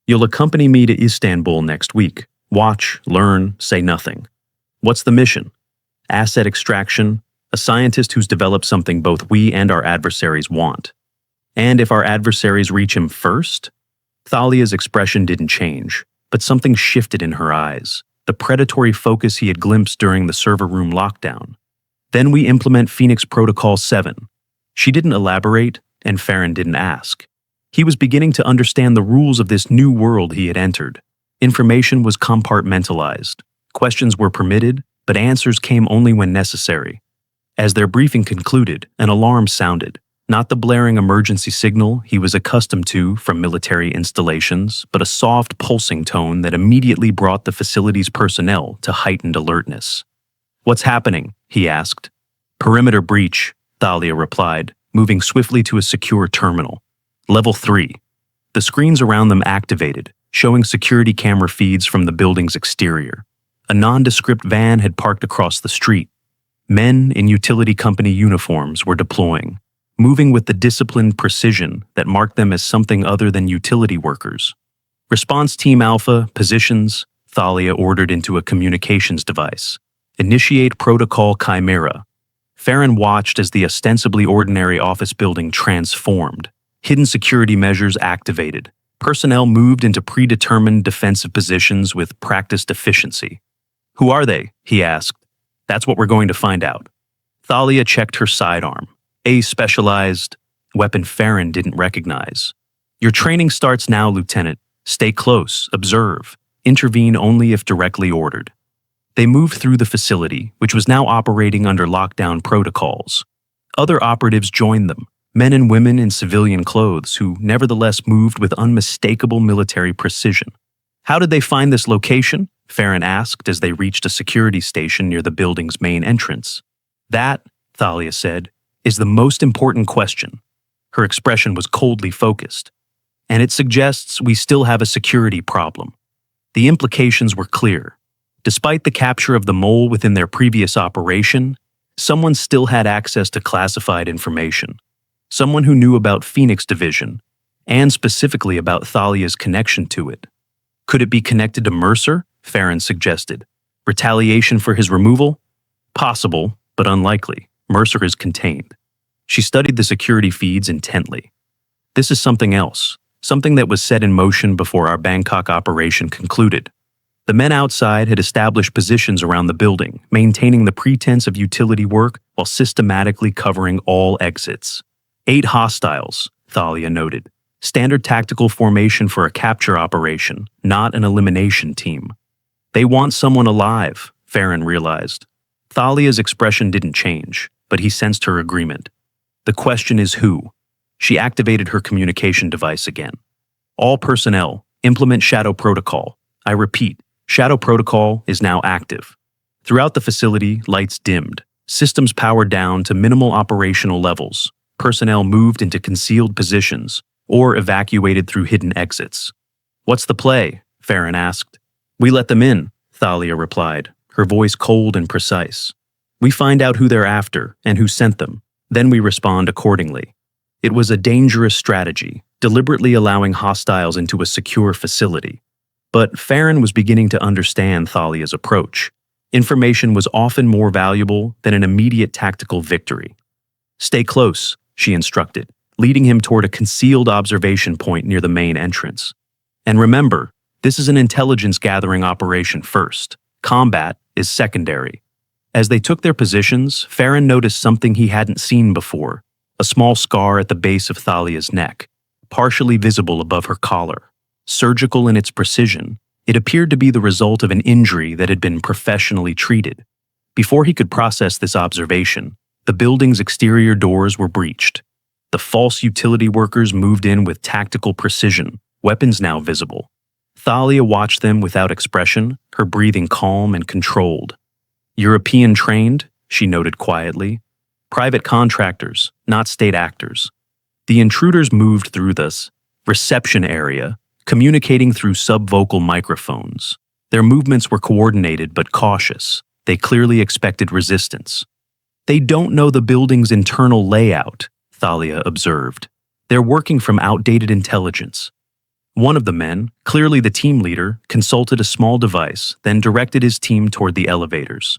"You'll accompany me to Istanbul next week. Watch, learn, say nothing." "What's the mission?" "Asset extraction, a scientist who's developed something both we and our adversaries want." "And if our adversaries reach him first?" Thalia's expression didn't change, but something shifted in her eyes, the predatory focus he had glimpsed during the server room lockdown. "Then we implement Phoenix Protocol 7. She didn't elaborate, and Farron didn't ask. He was beginning to understand the rules of this new world he had entered. Information was compartmentalized. Questions were permitted, but answers came only when necessary. As their briefing concluded, an alarm sounded. Not the blaring emergency signal he was accustomed to from military installations, but a soft, pulsing tone that immediately brought the facility's personnel to heightened alertness. "What's happening?" he asked. "Perimeter breach," Thalia replied, moving swiftly to a secure terminal. "Level 3. The screens around them activated, showing security camera feeds from the building's exterior. A nondescript van had parked across the street. Men in utility company uniforms were deploying, moving with the disciplined precision that marked them as something other than utility workers. "Response Team Alpha, positions," Thalia ordered into a communications device. "Initiate Protocol Chimera." Farron watched as the ostensibly ordinary office building transformed. Hidden security measures activated. Personnel moved into predetermined defensive positions with practiced efficiency. "Who are they?" he asked. "That's what we're going to find out." Thalia checked her sidearm. A specialized weapon Farron didn't recognize. "Your training starts now, Lieutenant. Stay close, observe, intervene only if directly ordered." They moved through the facility, which was now operating under lockdown protocols. Other operatives joined them, men and women in civilian clothes who nevertheless moved with unmistakable military precision. "How did they find this location?" Farron asked as they reached a security station near the building's main entrance. "That," Thalia said, "is the most important question." Her expression was coldly focused. "And it suggests we still have a security problem." The implications were clear. Despite the capture of the mole within their previous operation, someone still had access to classified information. Someone who knew about Phoenix Division, and specifically about Thalia's connection to it. Could it be connected to Mercer? Farron suggested. Retaliation for his removal? Possible, but unlikely. Mercer is contained. She studied the security feeds intently. "This is something else, something that was set in motion before our Bangkok operation concluded." The men outside had established positions around the building, maintaining the pretense of utility work while systematically covering all exits. 8 hostiles, Thalia noted. Standard tactical formation for a capture operation, not an elimination team. "They want someone alive," Farron realized. Thalia's expression didn't change, but he sensed her agreement. "The question is who?" She activated her communication device again. "All personnel, implement Shadow Protocol. I repeat, Shadow Protocol is now active." Throughout the facility, lights dimmed. Systems powered down to minimal operational levels. Personnel moved into concealed positions or evacuated through hidden exits. "What's the play?" Farron asked. "We let them in," Thalia replied, her voice cold and precise. "We find out who they're after and who sent them. Then we respond accordingly." It was a dangerous strategy, deliberately allowing hostiles into a secure facility. But Farron was beginning to understand Thalia's approach. Information was often more valuable than an immediate tactical victory. Stay close, she instructed, leading him toward a concealed observation point near the main entrance. And remember, this is an intelligence gathering operation first. Combat is secondary. As they took their positions, Farron noticed something he hadn't seen before, a small scar at the base of Thalia's neck, partially visible above her collar. Surgical in its precision, it appered to be the result of an injury that had been professionally treated. Before he could process this observation, the building's exterior doors were breached. The false utility workers moved in with tactical precision, weapons now visible. Thalia watched them without expression, her breathing calm and controlled. European trained, she noted quietly. Private contractors, not state actors. The intruders moved through this reception area, communicating through subvocal microphones. Their movements were coordinated but cautious. They clearly expected resistance. They don't know the building's internal layout, Thalia observed. They're working from outdated intelligence. One of the men, clearly the team leader, consulted a small device, then directed his team toward the elevators.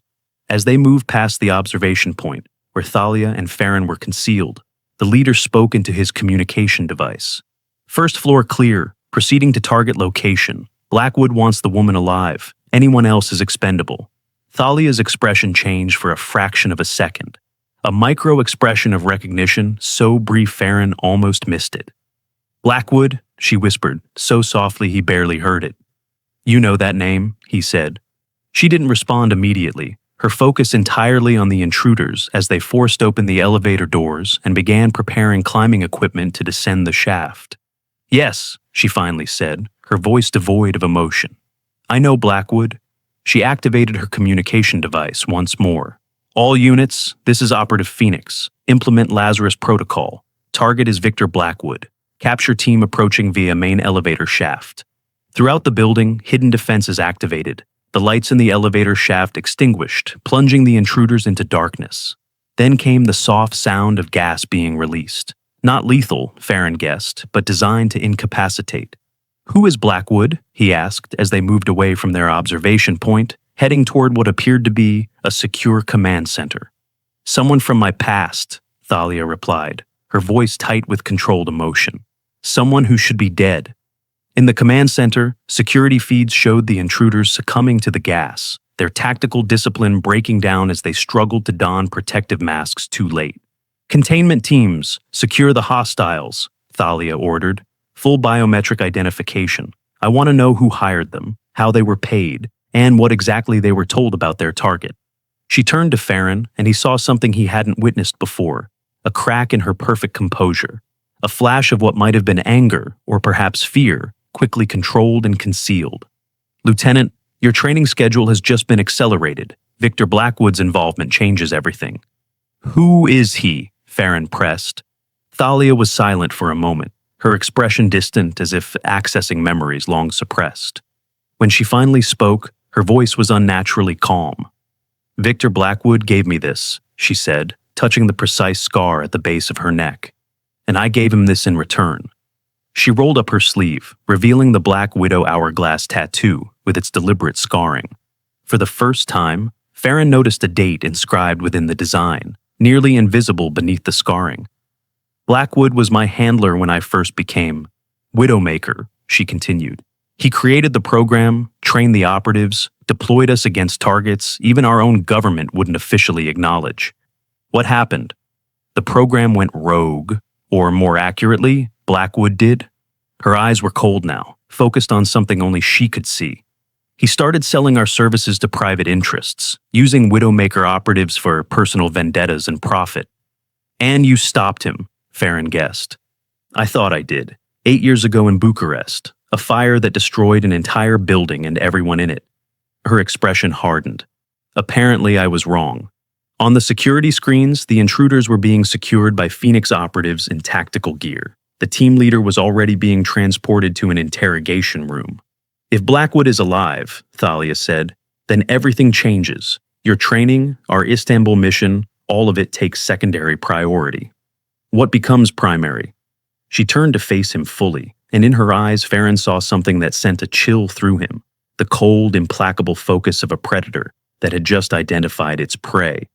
As they moved past the observation point, where Thalia and Farron were concealed, the leader spoke into his communication device. First floor clear, proceeding to target location. Blackwood wants the woman alive. Anyone else is expendable. Thalia's expression changed for a fraction of a second. A micro-expression of recognition so brief Farron almost missed it. Blackwood, she whispered, so softly he barely heard it. You know that name, he said. She didn't respond immediately, her focus entirely on the intruders as they forced open the elevator doors and began preparing climbing equipment to descend the shaft. Yes, she finally said, her voice devoid of emotion. I know Blackwood. She activated her communication device once more. All units, this is Operative Phoenix. Implement Lazarus Protocol. Target is Victor Blackwood. Capture team approaching via main elevator shaft. Throughout the building, hidden defense is activated. The lights in the elevator shaft extinguished, plunging the intruders into darkness. Then came the soft sound of gas being released. Not lethal, Farron guessed, but designed to incapacitate. Who is Blackwood? He asked as they moved away from their observation point, heading toward what appeared to be a secure command center. Someone from my past, Thalia replied, her voice tight with controlled emotion. Someone who should be dead. In the command center, security feeds showed the intruders succumbing to the gas, their tactical discipline breaking down as they struggled to don protective masks too late. Containment teams, secure the hostiles, Thalia ordered. Full biometric identification. I want to know who hired them, how they were paid, and what exactly they were told about their target. She turned to Farron, and he saw something he hadn't witnessed before, a crack in her perfect composure, a flash of what might have been anger, or perhaps fear, quickly controlled and concealed. Lieutenant, your training schedule has just been accelerated. Victor Blackwood's involvement changes everything. Who is he? Farron pressed. Thalia was silent for a moment, her expression distant as if accessing memories long suppressed. When she finally spoke, her voice was unnaturally calm. Victor Blackwood gave me this, she said, touching the precise scar at the base of her neck. And I gave him this in return. She rolled up her sleeve, revealing the Black Widow hourglass tattoo with its deliberate scarring. For the first time, Farron noticed a date inscribed within the design, nearly invisible beneath the scarring. Blackwood was my handler when I first became Widowmaker, she continued. He created the program, trained the operatives, deployed us against targets even our own government wouldn't officially acknowledge. What happened? The program went rogue, or more accurately, Blackwood did. Her eyes were cold now, focused on something only she could see. He started selling our services to private interests, using Widowmaker operatives for personal vendettas and profit. And you stopped him, Farron guessed. I thought I did. 8 years ago in Bucharest, a fire that destroyed an entire building and everyone in it. Her expression hardened. Apparently, I was wrong. On the security screens, the intruders were being secured by Phoenix operatives in tactical gear. The team leader was already being transported to an interrogation room. If Blackwood is alive, Thalia said, then everything changes. Your training, our Istanbul mission, all of it takes secondary priority. What becomes primary? She turned to face him fully, and in her eyes Farron saw something that sent a chill through him, the cold, implacable focus of a predator that had just identified its prey.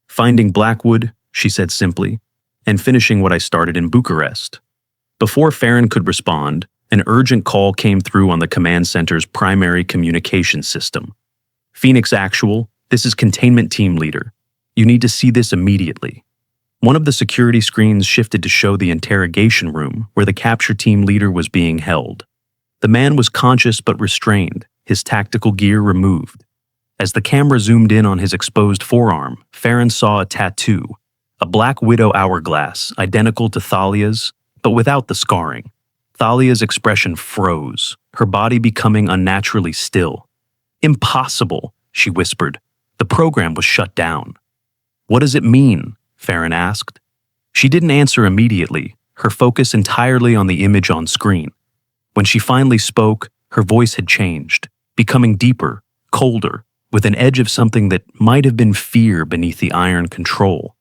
Finding Blackwood, she said simply, and finishing what I started in Bucharest. Before Farron could respond, an urgent call came through on the command center's primary communication system. Phoenix Actual, this is Containment Team Leader. You need to see this immediately. One of the security screens shifted to show the interrogation room where the capture team leader was being held. The man was conscious but restrained, his tactical gear removed. As the camera zoomed in on his exposed forearm, Farron saw a tattoo, a black widow hourglass identical to Thalia's, but without the scarring. Thalia's expression froze, her body becoming unnaturally still. "Impossible," she whispered. "The program was shut down." "What does it mean?" Farron asked. She didn't answer immediately, her focus entirely on the image on screen. When she finally spoke, her voice had changed, becoming deeper, colder, with an edge of something that might have been fear beneath the iron control.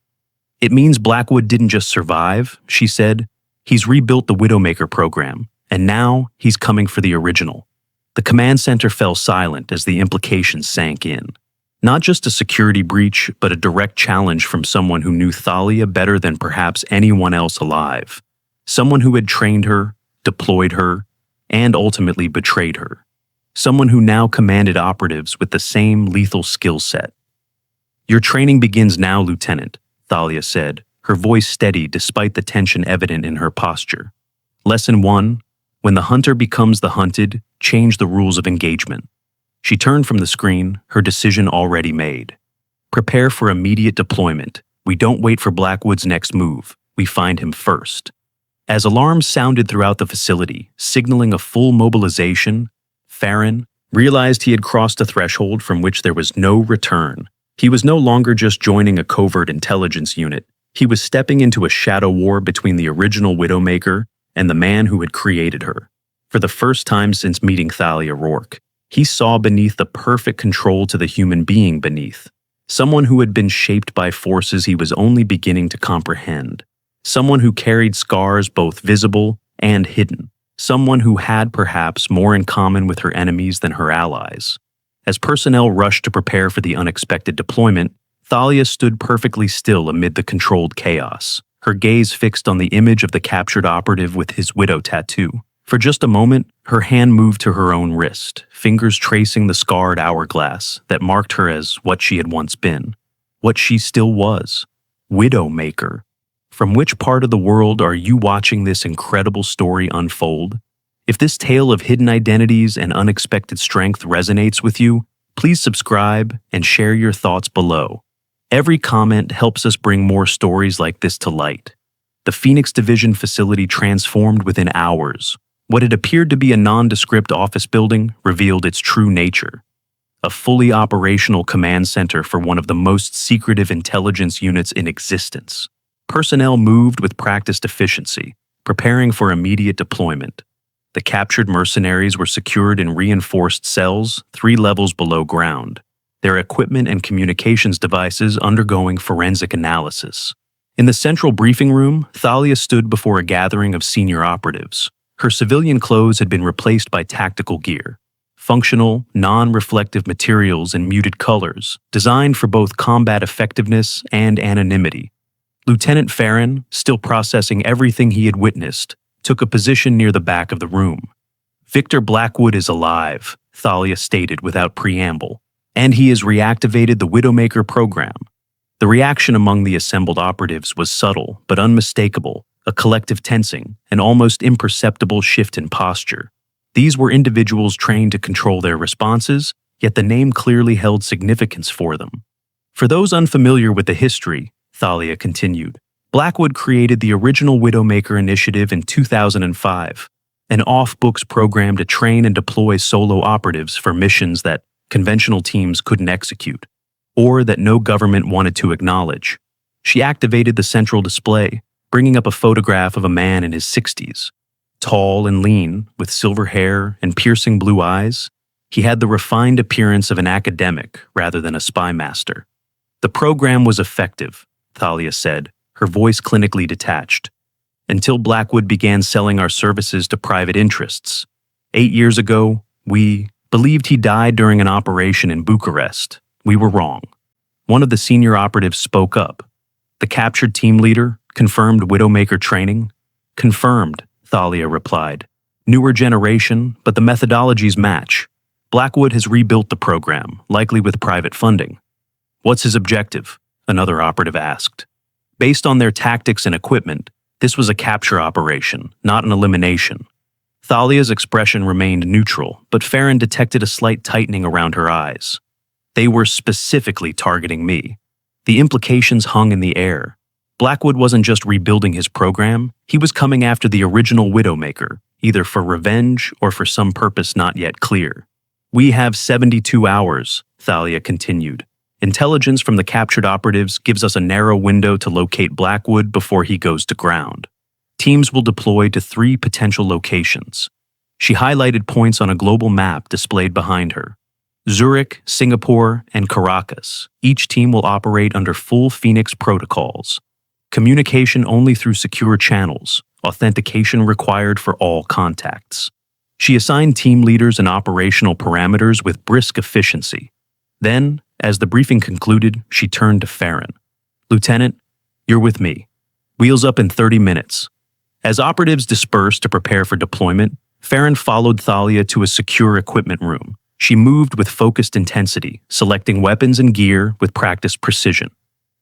"It means Blackwood didn't just survive," she said. "He's rebuilt the Widowmaker program, and now he's coming for the original." The command center fell silent as the implications sank in. Not just a security breach, but a direct challenge from someone who knew Thalia better than perhaps anyone else alive. Someone who had trained her, deployed her, and ultimately betrayed her. Someone who now commanded operatives with the same lethal skill set. "Your training begins now, Lieutenant," Thalia said, her voice steady despite the tension evident in her posture. "Lesson 1, when the hunter becomes the hunted, change the rules of engagement." She turned from the screen, her decision already made. "Prepare for immediate deployment. We don't wait for Blackwood's next move. We find him first." As alarms sounded throughout the facility, signaling a full mobilization, Farron realized he had crossed a threshold from which there was no return. He was no longer just joining a covert intelligence unit. He was stepping into a shadow war between the original Widowmaker and the man who had created her. For the first time since meeting Thalia Rourke, he saw beneath the perfect control to the human being beneath. Someone who had been shaped by forces he was only beginning to comprehend. Someone who carried scars both visible and hidden. Someone who had perhaps more in common with her enemies than her allies. As personnel rushed to prepare for the unexpected deployment, Thalia stood perfectly still amid the controlled chaos, her gaze fixed on the image of the captured operative with his widow tattoo. For just a moment, her hand moved to her own wrist, fingers tracing the scarred hourglass that marked her as what she had once been, what she still was, Widowmaker. From which part of the world are you watching this incredible story unfold? If this tale of hidden identities and unexpected strength resonates with you, please subscribe and share your thoughts below. Every comment helps us bring more stories like this to light. The Phoenix Division facility transformed within hours. What had appeared to be a nondescript office building revealed its true nature. A fully operational command center for one of the most secretive intelligence units in existence. Personnel moved with practiced efficiency, preparing for immediate deployment. The captured mercenaries were secured in reinforced cells 3 levels below ground, their equipment and communications devices undergoing forensic analysis. In the central briefing room, Thalia stood before a gathering of senior operatives. Her civilian clothes had been replaced by tactical gear, functional, non-reflective materials in muted colors, designed for both combat effectiveness and anonymity. Lieutenant Farron, still processing everything he had witnessed, took a position near the back of the room. "Victor Blackwood is alive," Thalia stated without preamble, "and he has reactivated the Widowmaker program." The reaction among the assembled operatives was subtle but unmistakable, a collective tensing, an almost imperceptible shift in posture. These were individuals trained to control their responses, yet the name clearly held significance for them. "For those unfamiliar with the history," Thalia continued, "Blackwood created the original Widowmaker initiative in 2005, an off-books program to train and deploy solo operatives for missions that conventional teams couldn't execute, or that no government wanted to acknowledge. She activated the central display, bringing up a photograph of a man in his 60s. Tall and lean, with silver hair and piercing blue eyes, he had the refined appearance of an academic rather than a spy master. The program was effective, Thalia said, her voice clinically detached, until Blackwood began selling our services to private interests. 8 years ago, we believed he died during an operation in Bucharest. We were wrong. One of the senior operatives spoke up. The captured team leader confirmed Widowmaker training. Confirmed, Thalia replied. Newer generation, but the methodologies match. Blackwood has rebuilt the program, likely with private funding. What's his objective? Another operative asked. Based on their tactics and equipment, this was a capture operation, not an elimination. Thalia's expression remained neutral, but Farron detected a slight tightening around her eyes. They were specifically targeting me. The implications hung in the air. Blackwood wasn't just rebuilding his program, he was coming after the original Widowmaker, either for revenge or for some purpose not yet clear. We have 72 hours, Thalia continued. Intelligence from the captured operatives gives us a narrow window to locate Blackwood before he goes to ground. Teams will deploy to 3 potential locations. She highlighted points on a global map displayed behind her. Zurich, Singapore, and Caracas. Each team will operate under full Phoenix protocols. Communication only through secure channels, authentication required for all contacts. She assigned team leaders and operational parameters with brisk efficiency. Then, as the briefing concluded, she turned to Farron. Lieutenant, you're with me. Wheels up in 30 minutes. As operatives dispersed to prepare for deployment, Farron followed Thalia to a secure equipment room. She moved with focused intensity, selecting weapons and gear with practiced precision.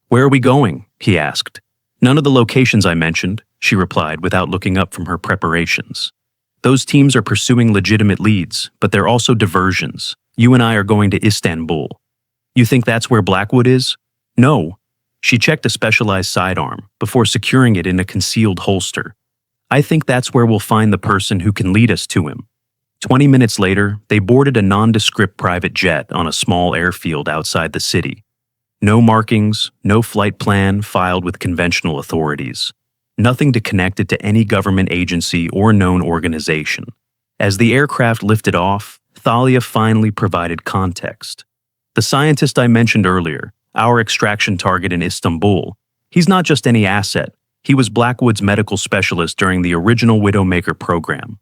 Where are we going? He asked. None of the locations I mentioned, she replied without looking up from her preparations. Those teams are pursuing legitimate leads, but they're also diversions. You and I are going to Istanbul. You think that's where Blackwood is? No. She checked a specialized sidearm before securing it in a concealed holster. I think that's where we'll find the person who can lead us to him. 20 minutes later, they boarded a nondescript private jet on a small airfield outside the city. No markings, no flight plan filed with conventional authorities. Nothing to connect it to any government agency or known organization. As the aircraft lifted off, Thalia finally provided context. The scientist I mentioned earlier, our extraction target in Istanbul, he's not just any asset. He was Blackwood's medical specialist during the original Widowmaker program.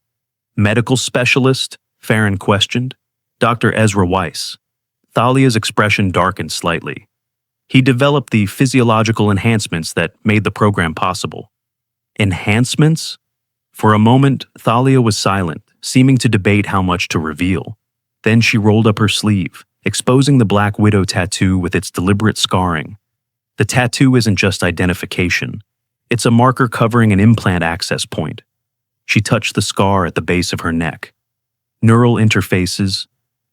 Medical specialist? Farron questioned. Dr. Ezra Weiss. Thalia's expression darkened slightly. He developed the physiological enhancements that made the program possible. Enhancements? For a moment, Thalia was silent, seeming to debate how much to reveal. Then she rolled up her sleeve, exposing the Black Widow tattoo with its deliberate scarring. The tattoo isn't just identification. It's a marker covering an implant access point. She touched the scar at the base of her neck. Neural interfaces,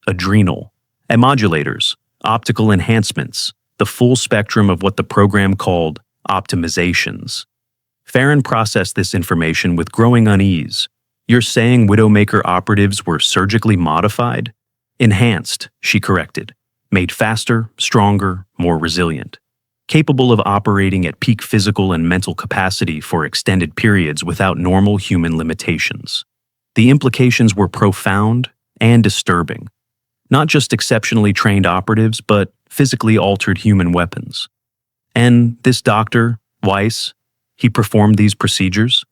adrenal, modulators, optical enhancements, the full spectrum of what the program called optimizations. Farron processed this information with growing unease. You're saying Widowmaker operatives were surgically modified? Enhanced, she corrected. Made faster, stronger, more resilient. Capable of operating at peak physical and mental capacity for extended periods without normal human limitations. The implications were profound and disturbing. Not just exceptionally trained operatives, but physically altered human weapons. And this doctor, Weiss, he performed these procedures?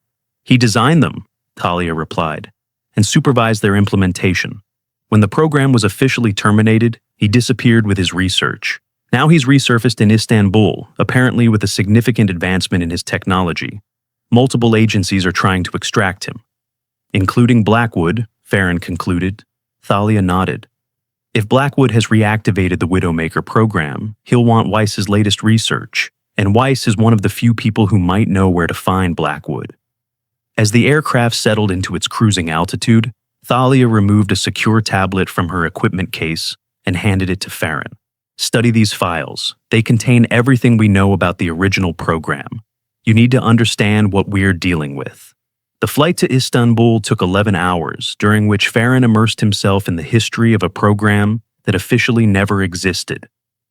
He designed them, Thalia replied, and supervised their implementation. When the program was officially terminated, he disappeared with his research. Now he's resurfaced in Istanbul, apparently with a significant advancement in his technology. Multiple agencies are trying to extract him. Including Blackwood, Farron concluded. Thalia nodded. If Blackwood has reactivated the Widowmaker program, he'll want Weiss's latest research, and Weiss is one of the few people who might know where to find Blackwood. As the aircraft settled into its cruising altitude, Thalia removed a secure tablet from her equipment case and handed it to Farron. Study these files. They contain everything we know about the original program. You need to understand what we're dealing with. The flight to Istanbul took 11 hours, during which Farron immersed himself in the history of a program that officially never existed.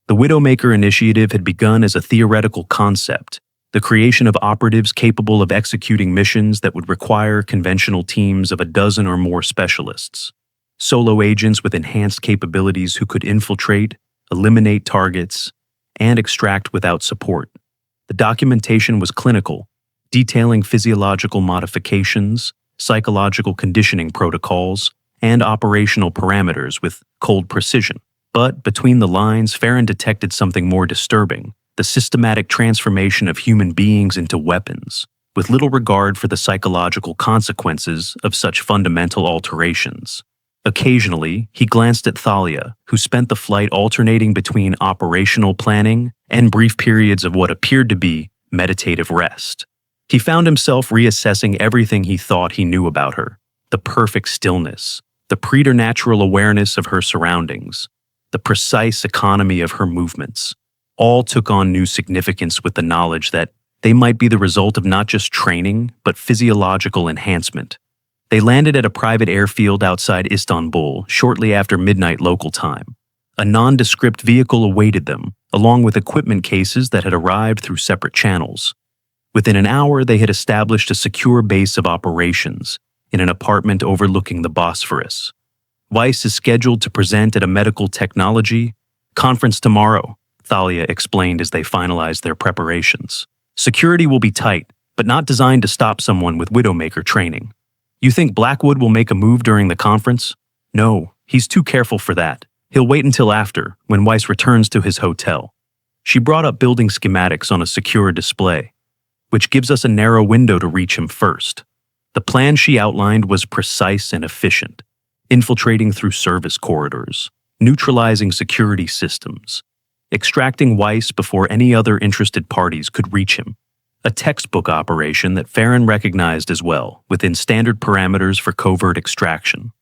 The Widowmaker initiative had begun as a theoretical concept, the creation of operatives capable of executing missions that would require conventional teams of a dozen or more specialists. Solo agents with enhanced capabilities who could infiltrate, eliminate targets, and extract without support. The documentation was clinical, detailing physiological modifications, psychological conditioning protocols, and operational parameters with cold precision. But between the lines, Farron detected something more disturbing. the systematic transformation of human beings into weapons, with little regard for the psychological consequences of such fundamental alterations. Occasionally, he glanced at Thalia, who spent the flight alternating between operational planning and brief periods of what appeared to be meditative rest. He found himself reassessing everything he thought he knew about her: the perfect stillness, the preternatural awareness of her surroundings, the precise economy of her movements. All took on new significance with the knowledge that they might be the result of not just training, but physiological enhancement. They landed at a private airfield outside Istanbul shortly after midnight local time. A nondescript vehicle awaited them, along with equipment cases that had arrived through separate channels. Within an hour, they had established a secure base of operations in an apartment overlooking the Bosphorus. Weiss is scheduled to present at a medical technology conference tomorrow, Thalia explained as they finalized their preparations. Security will be tight, but not designed to stop someone with Widowmaker training. You think Blackwood will make a move during the conference? No, he's too careful for that. He'll wait until after, when Weiss returns to his hotel. She brought up building schematics on a secure display, which gives us a narrow window to reach him first. The plan she outlined was precise and efficient, infiltrating through service corridors, neutralizing security systems, extracting Weiss before any other interested parties could reach him. A textbook operation that Farron recognized as well, within standard parameters for covert extraction.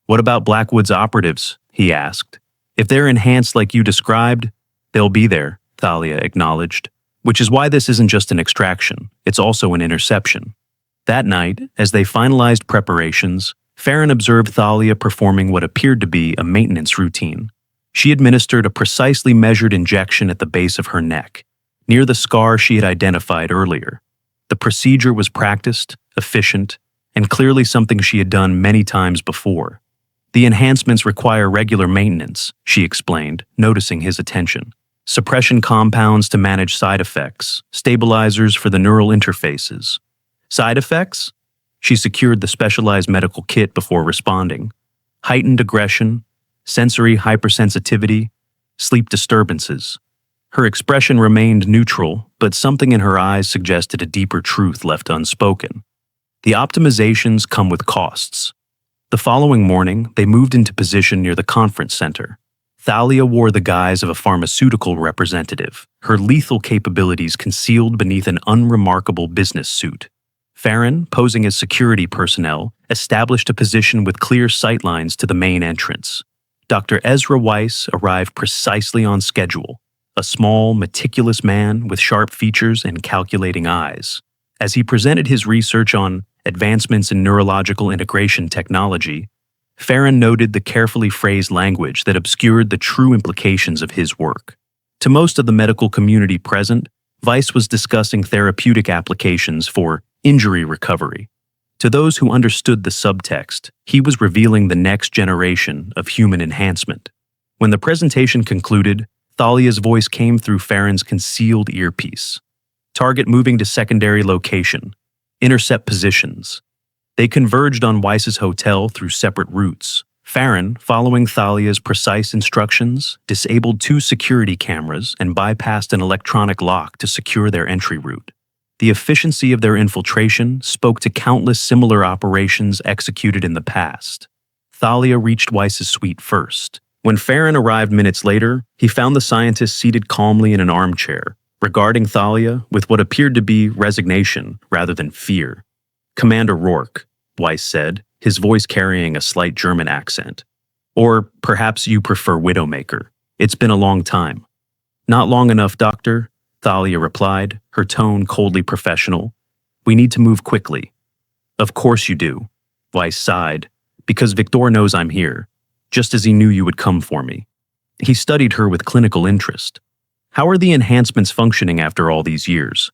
What about Blackwood's operatives? He asked. If they're enhanced like you described, they'll be there, Thalia acknowledged. Which is why this isn't just an extraction, it's also an interception. That night, as they finalized preparations, Farron observed Thalia performing what appeared to be a maintenance routine. She administered a precisely measured injection at the base of her neck, near the scar she had identified earlier. The procedure was practiced, efficient, and clearly something she had done many times before. The enhancements require regular maintenance, she explained, noticing his attention. Suppression compounds to manage side effects, stabilizers for the neural interfaces. Side effects? She secured the specialized medical kit before responding. Heightened aggression, sensory hypersensitivity, sleep disturbances. Her expression remained neutral, but something in her eyes suggested a deeper truth left unspoken. The optimizations come with costs. The following morning, they moved into position near the conference center. Thalia wore the guise of a pharmaceutical representative, her lethal capabilities concealed beneath an unremarkable business suit. Farron, posing as security personnel, established a position with clear sightlines to the main entrance. Dr. Ezra Weiss arrived precisely on schedule, a small, meticulous man with sharp features and calculating eyes. As he presented his research on advancements in neurological integration technology, Farron noted the carefully phrased language that obscured the true implications of his work. To most of the medical community present, Weiss was discussing therapeutic applications for injury recovery. To those who understood the subtext, he was revealing the next generation of human enhancement. When the presentation concluded, Thalia's voice came through Farron's concealed earpiece. Target moving to secondary location. Intercept positions. They converged on Weiss's hotel through separate routes. Farron, following Thalia's precise instructions, disabled 2 security cameras and bypassed an electronic lock to secure their entry route. The efficiency of their infiltration spoke to countless similar operations executed in the past. Thalia reached Weiss's suite first. When Farron arrived minutes later, he found the scientist seated calmly in an armchair, regarding Thalia with what appeared to be resignation rather than fear. Commander Rourke, Weiss said, his voice carrying a slight German accent. Or perhaps you prefer Widowmaker. It's been a long time. Not long enough, Doctor, Thalia replied, her tone coldly professional. We need to move quickly. Of course you do, Weiss sighed, because Victor knows I'm here, just as he knew you would come for me. He studied her with clinical interest. How are the enhancements functioning after all these years?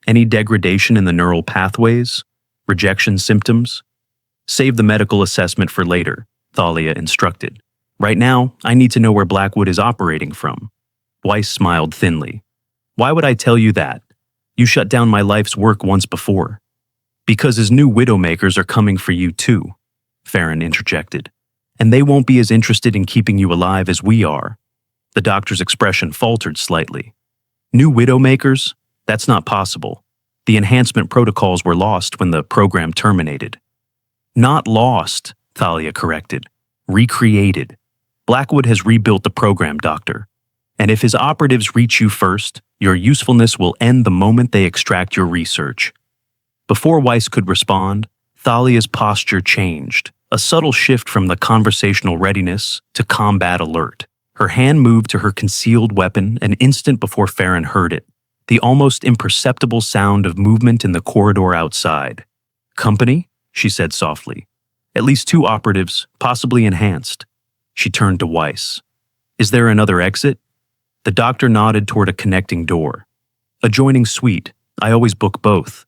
Any degradation in the neural pathways? Rejection symptoms? Save the medical assessment for later, Thalia instructed. Right now, I need to know where Blackwood is operating from. Weiss smiled thinly. Why would I tell you that? You shut down my life's work once before. Because his new Widowmakers are coming for you too, Farron interjected. And they won't be as interested in keeping you alive as we are. The doctor's expression faltered slightly. New Widowmakers? That's not possible. The enhancement protocols were lost when the program terminated. Not lost, Thalia corrected. Recreated. Blackwood has rebuilt the program, Doctor. And if his operatives reach you first, your usefulness will end the moment they extract your research. Before Weiss could respond, Thalia's posture changed, a subtle shift from the conversational readiness to combat alert. Her hand moved to her concealed weapon an instant before Farron heard it, the almost imperceptible sound of movement in the corridor outside. Company? She said softly. At least 2 operatives, possibly enhanced. She turned to Weiss. Is there another exit? The doctor nodded toward a connecting door. Adjoining suite. I always book both.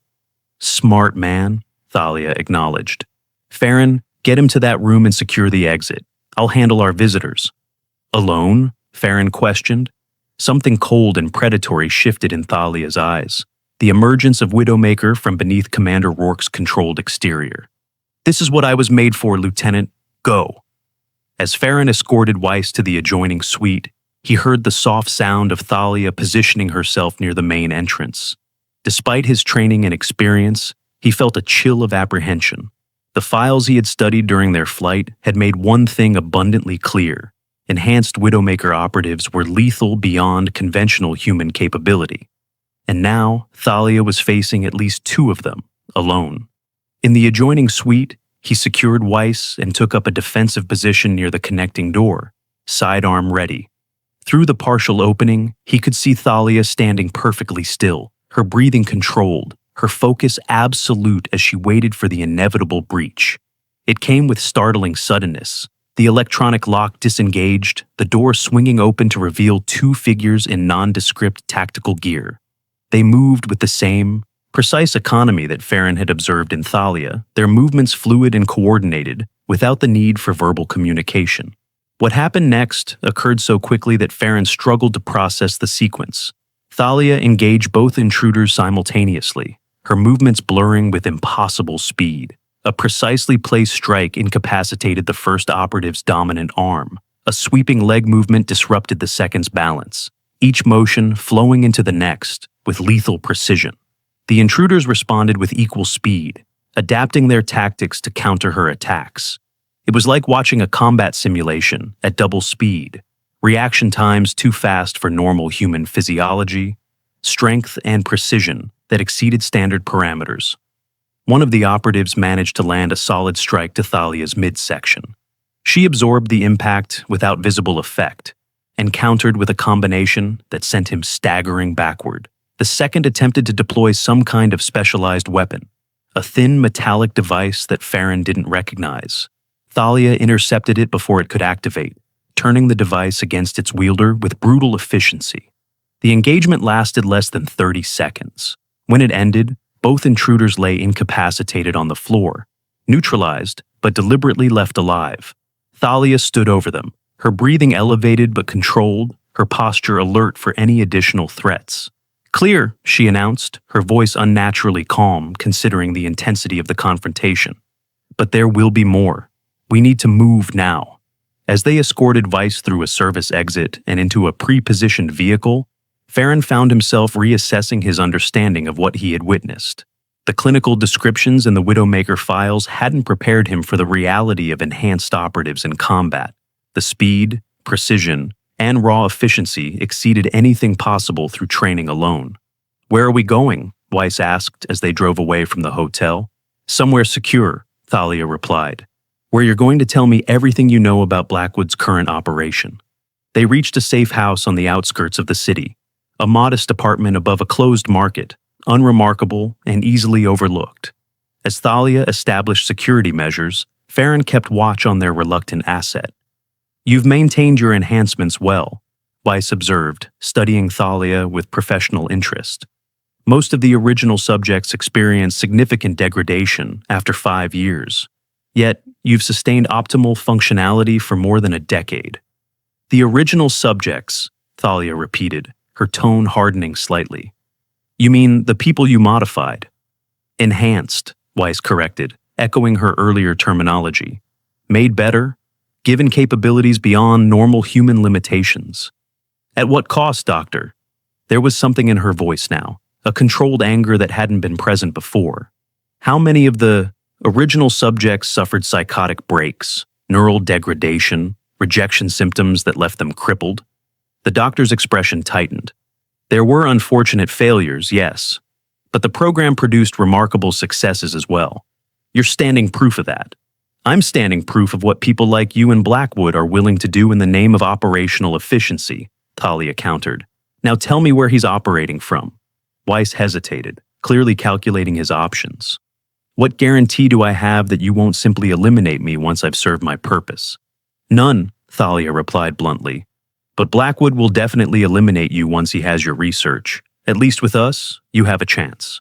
Smart man, Thalia acknowledged. Farron, get him to that room and secure the exit. I'll handle our visitors. Alone? Farron questioned. Something cold and predatory shifted in Thalia's eyes, the emergence of Widowmaker from beneath Commander Rourke's controlled exterior. This is what I was made for, Lieutenant. Go. As Farron escorted Weiss to the adjoining suite, he heard the soft sound of Thalia positioning herself near the main entrance. Despite his training and experience, he felt a chill of apprehension. The files he had studied during their flight had made one thing abundantly clear. Enhanced Widowmaker operatives were lethal beyond conventional human capability. And now, Thalia was facing at least 2 of them, alone. In the adjoining suite, he secured Weiss and took up a defensive position near the connecting door, sidearm ready. Through the partial opening, he could see Thalia standing perfectly still, her breathing controlled, her focus absolute as she waited for the inevitable breach. It came with startling suddenness. The electronic lock disengaged, the door swinging open to reveal 2 figures in nondescript tactical gear. They moved with the same, precise economy that Farron had observed in Thalia, their movements fluid and coordinated, without the need for verbal communication. What happened next occurred so quickly that Farron struggled to process the sequence. Thalia engaged both intruders simultaneously, her movements blurring with impossible speed. A precisely placed strike incapacitated the first operative's dominant arm. A sweeping leg movement disrupted the second's balance, each motion flowing into the next with lethal precision. The intruders responded with equal speed, adapting their tactics to counter her attacks. It was like watching a combat simulation at double speed, reaction times too fast for normal human physiology, strength and precision that exceeded standard parameters. One of the operatives managed to land a solid strike to Thalia's midsection. She absorbed the impact without visible effect, and countered with a combination that sent him staggering backward. The second attempted to deploy some kind of specialized weapon, a thin metallic device that Farron didn't recognize. Thalia intercepted it before it could activate, turning the device against its wielder with brutal efficiency. The engagement lasted less than 30 seconds. When it ended, both intruders lay incapacitated on the floor, neutralized but deliberately left alive. Thalia stood over them, her breathing elevated but controlled, her posture alert for any additional threats. Clear, she announced, her voice unnaturally calm considering the intensity of the confrontation. But there will be more. We need to move now. As they escorted Weiss through a service exit and into a pre-positioned vehicle, Farron found himself reassessing his understanding of what he had witnessed. The clinical descriptions in the Widowmaker files hadn't prepared him for the reality of enhanced operatives in combat. The speed, precision, and raw efficiency exceeded anything possible through training alone. "Where are we going?" Weiss asked as they drove away from the hotel. "Somewhere secure," Thalia replied. "Where you're going to tell me everything you know about Blackwood's current operation." They reached a safe house on the outskirts of the city, a modest apartment above a closed market, unremarkable and easily overlooked. As Thalia established security measures, Farron kept watch on their reluctant asset. "You've maintained your enhancements well," Weiss observed, studying Thalia with professional interest. "Most of the original subjects experienced significant degradation after 5 years. Yet, you've sustained optimal functionality for more than a decade." "The original subjects," Thalia repeated, her tone hardening slightly. "You mean the people you modified?" "Enhanced," Weiss corrected, echoing her earlier terminology. "Made better, given capabilities beyond normal human limitations." "At what cost, Doctor?" There was something in her voice now, a controlled anger that hadn't been present before. How many of the original subjects suffered psychotic breaks, neural degradation, rejection symptoms that left them crippled? The doctor's expression tightened. There were unfortunate failures, yes, but the program produced remarkable successes as well. You're standing proof of that. I'm standing proof of what people like you and Blackwood are willing to do in the name of operational efficiency, Thalia countered. Now tell me where he's operating from. Weiss hesitated, clearly calculating his options. What guarantee do I have that you won't simply eliminate me once I've served my purpose? None, Thalia replied bluntly. But Blackwood will definitely eliminate you once he has your research. At least with us, you have a chance.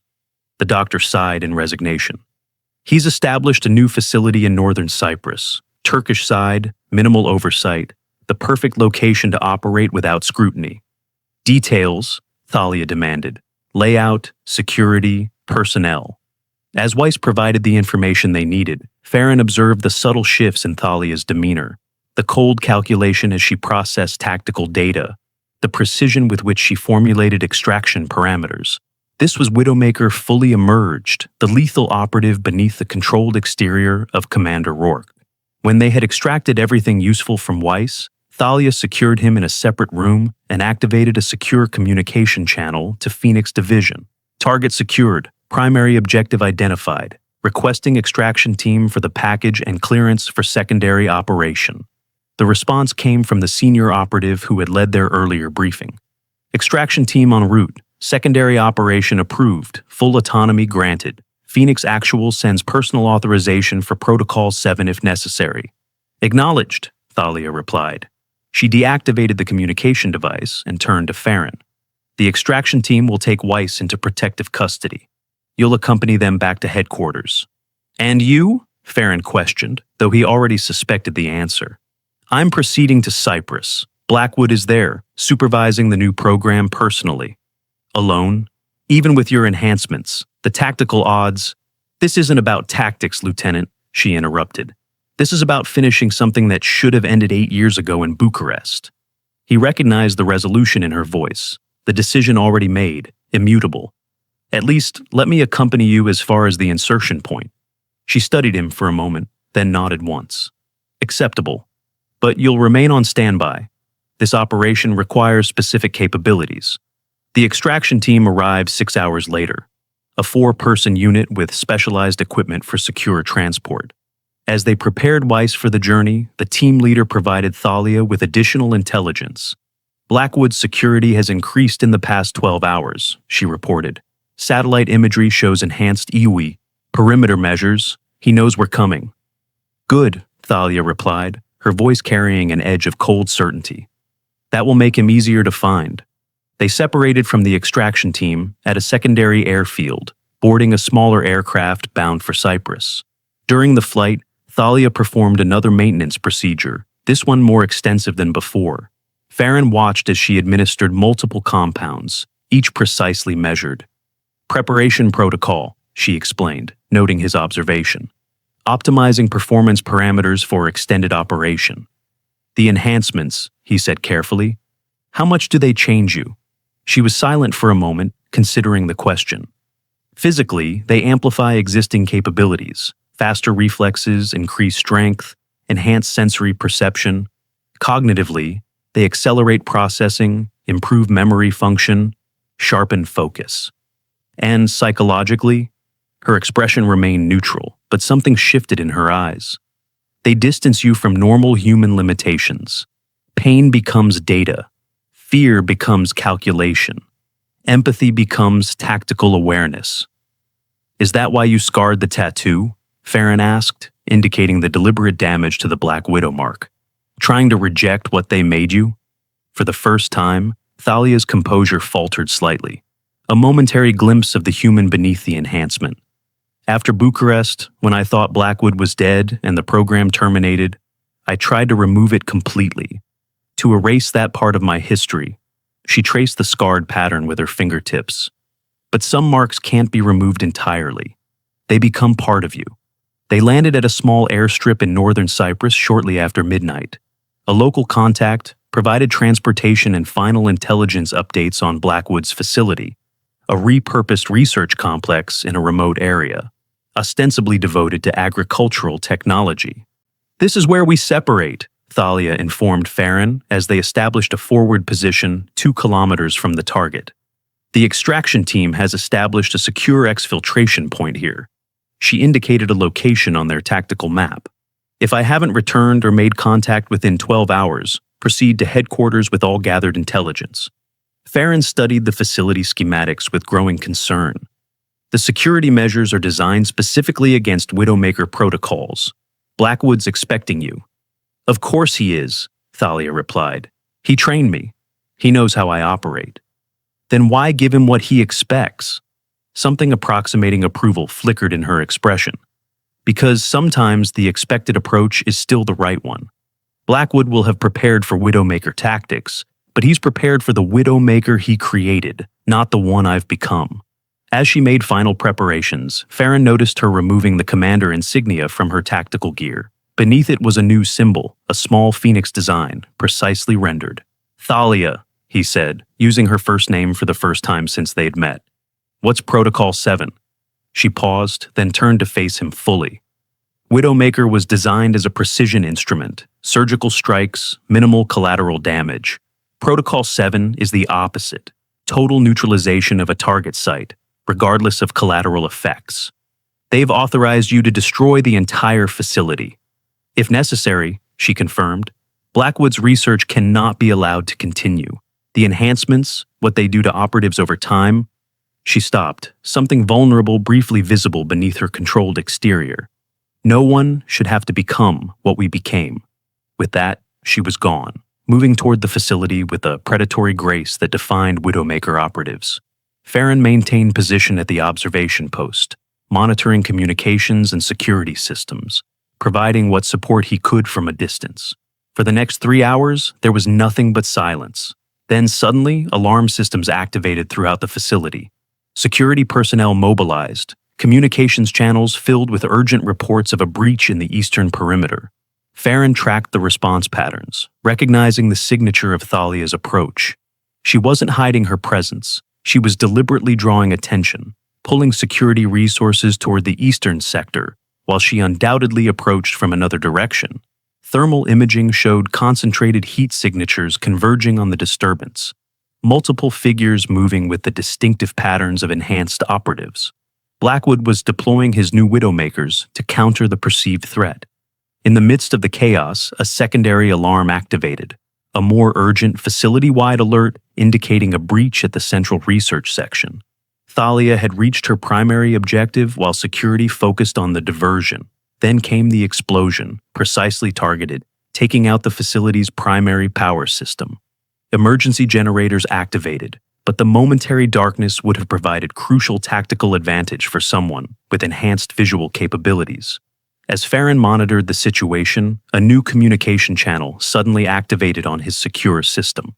The doctor sighed in resignation. He's established a new facility in northern Cyprus, Turkish side, minimal oversight, the perfect location to operate without scrutiny. Details, Thalia demanded. Layout, security, personnel. As Weiss provided the information they needed, Farron observed the subtle shifts in Thalia's demeanor, the cold calculation as she processed tactical data, the precision with which she formulated extraction parameters. This was Widowmaker fully emerged, the lethal operative beneath the controlled exterior of Commander Rourke. When they had extracted everything useful from Weiss, Thalia secured him in a separate room and activated a secure communication channel to Phoenix Division. Target secured, primary objective identified, requesting extraction team for the package and clearance for secondary operation. The response came from the senior operative who had led their earlier briefing. Extraction team en route. Secondary operation approved. Full autonomy granted. Phoenix Actual sends personal authorization for Protocol 7 if necessary. Acknowledged, Thalia replied. She deactivated the communication device and turned to Farron. The extraction team will take Weiss into protective custody. You'll accompany them back to headquarters. And you? Farron questioned, though he already suspected the answer. I'm proceeding to Cyprus. Blackwood is there, supervising the new program personally. Alone? Even with your enhancements, the tactical odds. This isn't about tactics, Lieutenant, she interrupted. This is about finishing something that should have ended 8 years ago in Bucharest. He recognized the resolution in her voice, the decision already made, immutable. At least, let me accompany you as far as the insertion point. She studied him for a moment, then nodded once. Acceptable. But you'll remain on standby. This operation requires specific capabilities. The extraction team arrived 6 hours later, a 4-person unit with specialized equipment for secure transport. As they prepared Weiss for the journey, the team leader provided Thalia with additional intelligence. Blackwood's security has increased in the past 12 hours, she reported. Satellite imagery shows enhanced EWI. Perimeter measures. He knows we're coming. Good, Thalia replied, her voice carrying an edge of cold certainty. That will make him easier to find. They separated from the extraction team at a secondary airfield, boarding a smaller aircraft bound for Cyprus. During the flight, Thalia performed another maintenance procedure, this one more extensive than before. Farron watched as she administered multiple compounds, each precisely measured. Preparation protocol, she explained, noting his observation. Optimizing performance parameters for extended operation. The enhancements, he said carefully. How much do they change you? She was silent for a moment, considering the question. Physically, they amplify existing capabilities. Faster reflexes, increased strength, enhanced sensory perception. Cognitively, they accelerate processing, improve memory function, sharpen focus. And psychologically, her expression remained neutral, but something shifted in her eyes. They distance you from normal human limitations. Pain becomes data. Fear becomes calculation. Empathy becomes tactical awareness. Is that why you scarred the tattoo? Farron asked, indicating the deliberate damage to the Black Widow mark. Trying to reject what they made you? For the first time, Thalia's composure faltered slightly, a momentary glimpse of the human beneath the enhancement. After Bucharest, when I thought Blackwood was dead and the program terminated, I tried to remove it completely, to erase that part of my history. She traced the scarred pattern with her fingertips. But some marks can't be removed entirely. They become part of you. They landed at a small airstrip in northern Cyprus shortly after midnight. A local contact, provided transportation and final intelligence updates on Blackwood's facility, a repurposed research complex in a remote area, ostensibly devoted to agricultural technology. "This is where we separate," Thalia informed Farron as they established a forward position 2 kilometers from the target. "The extraction team has established a secure exfiltration point here." She indicated a location on their tactical map. "If I haven't returned or made contact within 12 hours, proceed to headquarters with all gathered intelligence." Farron studied the facility schematics with growing concern. "The security measures are designed specifically against Widowmaker protocols. Blackwood's expecting you." "Of course he is," Thalia replied. "He trained me. He knows how I operate." "Then why give him what he expects?" Something approximating approval flickered in her expression. "Because sometimes the expected approach is still the right one. Blackwood will have prepared for Widowmaker tactics, but he's prepared for the Widowmaker he created, not the one I've become." As she made final preparations, Farron noticed her removing the commander insignia from her tactical gear. Beneath it was a new symbol, a small phoenix design, precisely rendered. "Thalia," he said, using her first name for the first time since they'd met. "What's Protocol 7? She paused, then turned to face him fully. Widowmaker was designed as a precision instrument, surgical strikes, minimal collateral damage. Protocol 7 is the opposite, total neutralization of a target site, regardless of collateral effects. They've authorized you to destroy the entire facility. If necessary," she confirmed, "Blackwood's research cannot be allowed to continue. The enhancements, what they do to operatives over time—" She stopped, something vulnerable briefly visible beneath her controlled exterior. "No one should have to become what we became." With that, she was gone, moving toward the facility with a predatory grace that defined Widowmaker operatives. Farron maintained position at the observation post, monitoring communications and security systems, providing what support he could from a distance. For the next 3 hours, there was nothing but silence. Then suddenly, alarm systems activated throughout the facility. Security personnel mobilized, communications channels filled with urgent reports of a breach in the eastern perimeter. Farron tracked the response patterns, recognizing the signature of Thalia's approach. She wasn't hiding her presence. She was deliberately drawing attention, pulling security resources toward the eastern sector, while she undoubtedly approached from another direction. Thermal imaging showed concentrated heat signatures converging on the disturbance, multiple figures moving with the distinctive patterns of enhanced operatives. Blackwood was deploying his new Widowmakers to counter the perceived threat. In the midst of the chaos, a secondary alarm activated, a more urgent facility-wide alert indicating a breach at the central research section. Thalia had reached her primary objective while security focused on the diversion. Then came the explosion, precisely targeted, taking out the facility's primary power system. Emergency generators activated, but the momentary darkness would have provided crucial tactical advantage for someone with enhanced visual capabilities. As Farron monitored the situation, a new communication channel suddenly activated on his secure system.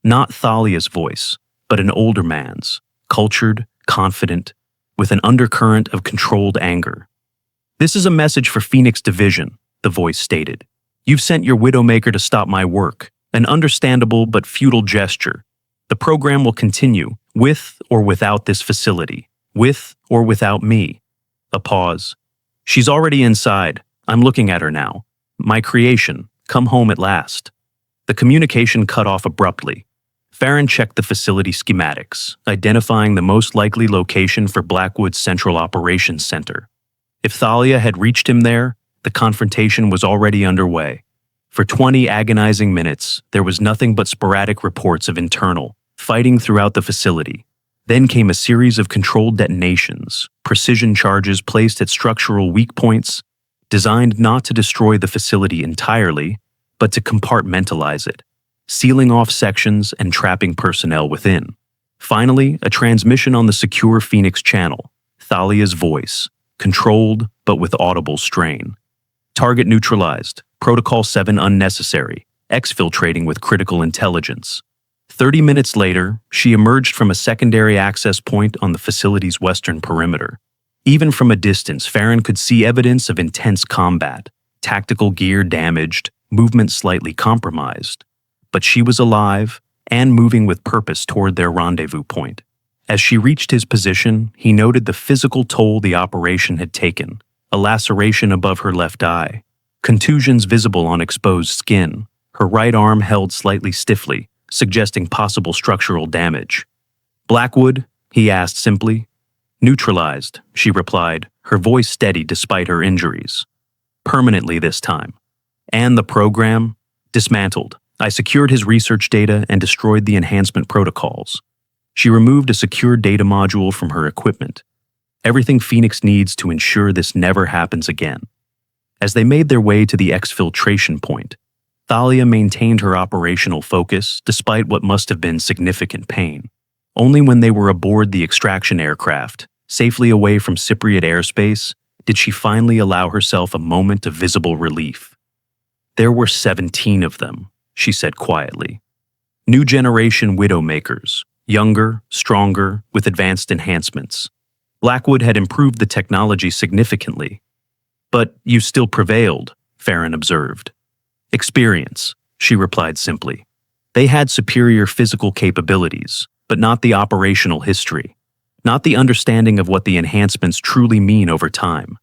Not Thalia's voice, but an older man's, cultured, confident, with an undercurrent of controlled anger. "This is a message for Phoenix Division," the voice stated. "You've sent your Widowmaker to stop my work, an understandable but futile gesture. The program will continue, with or without this facility, with or without me." A pause. "She's already inside. I'm looking at her now. My creation, come home at last." The communication cut off abruptly. Farron checked the facility schematics, identifying the most likely location for Blackwood's Central Operations Center. If Thalia had reached him there, the confrontation was already underway. For 20 agonizing minutes, there was nothing but sporadic reports of internal fighting throughout the facility. Then came a series of controlled detonations, precision charges placed at structural weak points, designed not to destroy the facility entirely, but to compartmentalize it, sealing off sections and trapping personnel within. Finally, a transmission on the secure Phoenix channel, Thalia's voice, controlled but with audible strain. "Target neutralized. Protocol 7 unnecessary. Exfiltrating with critical intelligence." 30 minutes later, she emerged from a secondary access point on the facility's western perimeter. Even from a distance, Farron could see evidence of intense combat, tactical gear damaged, movement slightly compromised. but she was alive and moving with purpose toward their rendezvous point. As she reached his position, he noted the physical toll the operation had taken, a laceration above her left eye, contusions visible on exposed skin, her right arm held slightly stiffly, suggesting possible structural damage. "Blackwood?" he asked simply. "Neutralized," she replied, her voice steady despite her injuries. "Permanently this time." "And the program?" "Dismantled. I secured his research data and destroyed the enhancement protocols." She removed a secure data module from her equipment. Everything Phoenix needs to ensure this never happens again. As they made their way to the exfiltration point, Thalia maintained her operational focus despite what must have been significant pain. Only when they were aboard the extraction aircraft, safely away from Cypriot airspace, did she finally allow herself a moment of visible relief. "There were 17 of them," she said quietly. "New generation Widowmakers, younger, stronger, with advanced enhancements. Blackwood had improved the technology significantly. But you still prevailed," Farron observed. "Experience," she replied simply. "They had superior physical capabilities, but not the operational history, not the understanding of what the enhancements truly mean over time."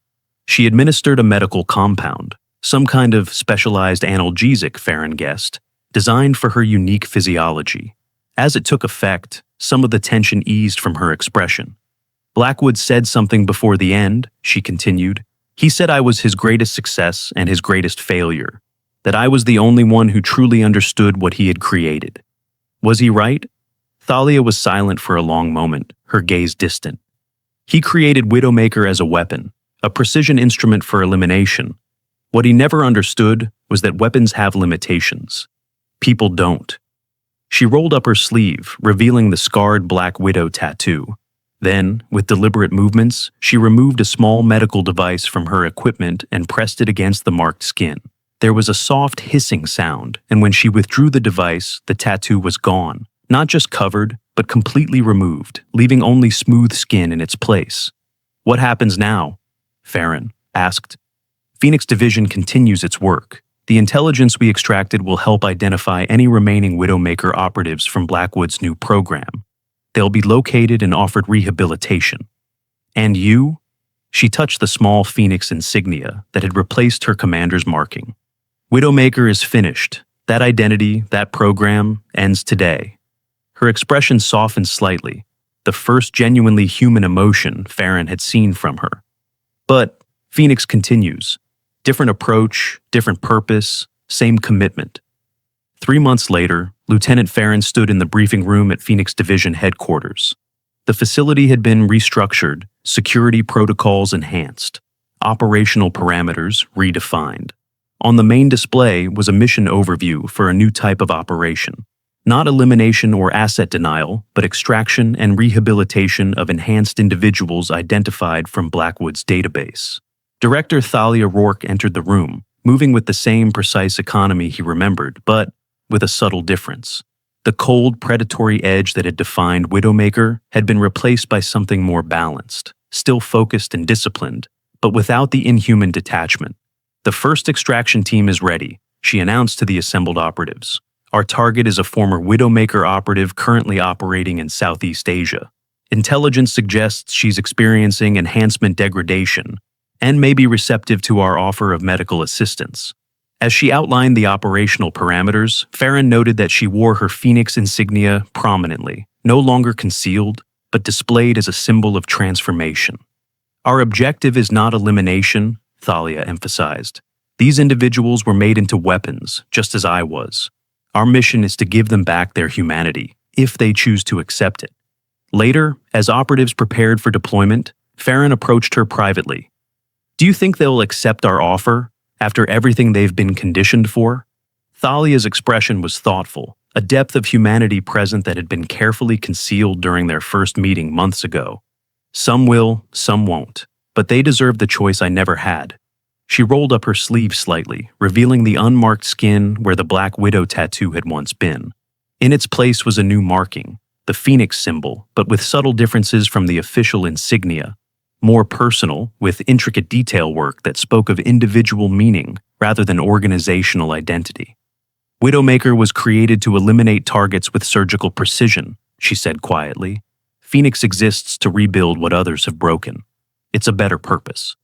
She administered a medical compound, some kind of specialized analgesic, Farron guessed, designed for her unique physiology. As it took effect, some of the tension eased from her expression. "Blackwood said something before the end," she continued. "He said I was his greatest success and his greatest failure, that I was the only one who truly understood what he had created. Was he right?" Thalia was silent for a long moment, her gaze distant. "He created Widowmaker as a weapon, a precision instrument for elimination. What he never understood was that weapons have limitations. People don't." She rolled up her sleeve, revealing the scarred Black Widow tattoo. Then, with deliberate movements, she removed a small medical device from her equipment and pressed it against the marked skin. There was a soft hissing sound, and when she withdrew the device, the tattoo was gone, not just covered, but completely removed, leaving only smooth skin in its place. "What happens now?" Farron asked. "Phoenix Division continues its work. The intelligence we extracted will help identify any remaining Widowmaker operatives from Blackwood's new program. They'll be located and offered rehabilitation. And you?" She touched the small Phoenix insignia that had replaced her commander's marking. "Widowmaker is finished. That identity, that program, ends today." Her expression softened slightly, the first genuinely human emotion Farron had seen from her. "But," Phoenix continues, "different approach, different purpose, same commitment." 3 months later, Lieutenant Farron stood in the briefing room at Phoenix Division headquarters. The facility had been restructured, security protocols enhanced, operational parameters redefined. On the main display was a mission overview for a new type of operation. Not elimination or asset denial, but extraction and rehabilitation of enhanced individuals identified from Blackwood's database. Director Thalia Rourke entered the room, moving with the same precise economy he remembered, but with a subtle difference. The cold, predatory edge that had defined Widowmaker had been replaced by something more balanced, still focused and disciplined, but without the inhuman detachment. "The first extraction team is ready," she announced to the assembled operatives. "Our target is a former Widowmaker operative currently operating in Southeast Asia. Intelligence suggests she's experiencing enhancement degradation and may be receptive to our offer of medical assistance." As she outlined the operational parameters, Farron noted that she wore her Phoenix insignia prominently, no longer concealed, but displayed as a symbol of transformation. "Our objective is not elimination," Thalia emphasized. "These individuals were made into weapons, just as I was. Our mission is to give them back their humanity, if they choose to accept it." Later, as operatives prepared for deployment, Farron approached her privately. "Do you think they'll accept our offer, after everything they've been conditioned for?" Thalia's expression was thoughtful, a depth of humanity present that had been carefully concealed during their first meeting months ago. "Some will, some won't, but they deserve the choice I never had." She rolled up her sleeve slightly, revealing the unmarked skin where the Black Widow tattoo had once been. In its place was a new marking, the Phoenix symbol, but with subtle differences from the official insignia. More personal, with intricate detail work that spoke of individual meaning rather than organizational identity. Widowmaker was created to eliminate targets with surgical precision, she said quietly. Phoenix exists to rebuild what others have broken. It's a better purpose.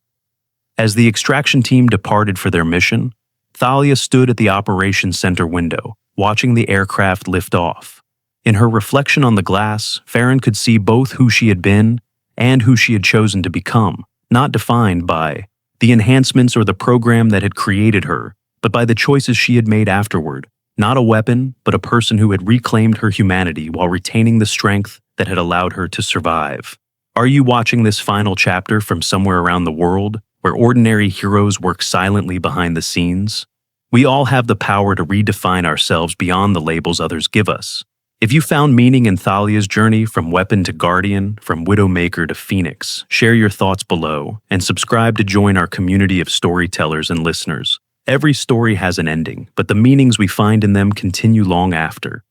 As the extraction team departed for their mission, Thalia stood at the operations center window, watching the aircraft lift off. In her reflection on the glass, Farron could see both who she had been and who she had chosen to become, not defined by the enhancements or the program that had created her, but by the choices she had made afterward. Not a weapon, but a person who had reclaimed her humanity while retaining the strength that had allowed her to survive. Are you watching this final chapter from somewhere around the world, where ordinary heroes work silently behind the scenes? We all have the power to redefine ourselves beyond the labels others give us. If you found meaning in Thalia's journey from weapon to guardian, from Widowmaker to Phoenix, share your thoughts below and subscribe to join our community of storytellers and listeners. Every story has an ending, but the meanings we find in them continue long after.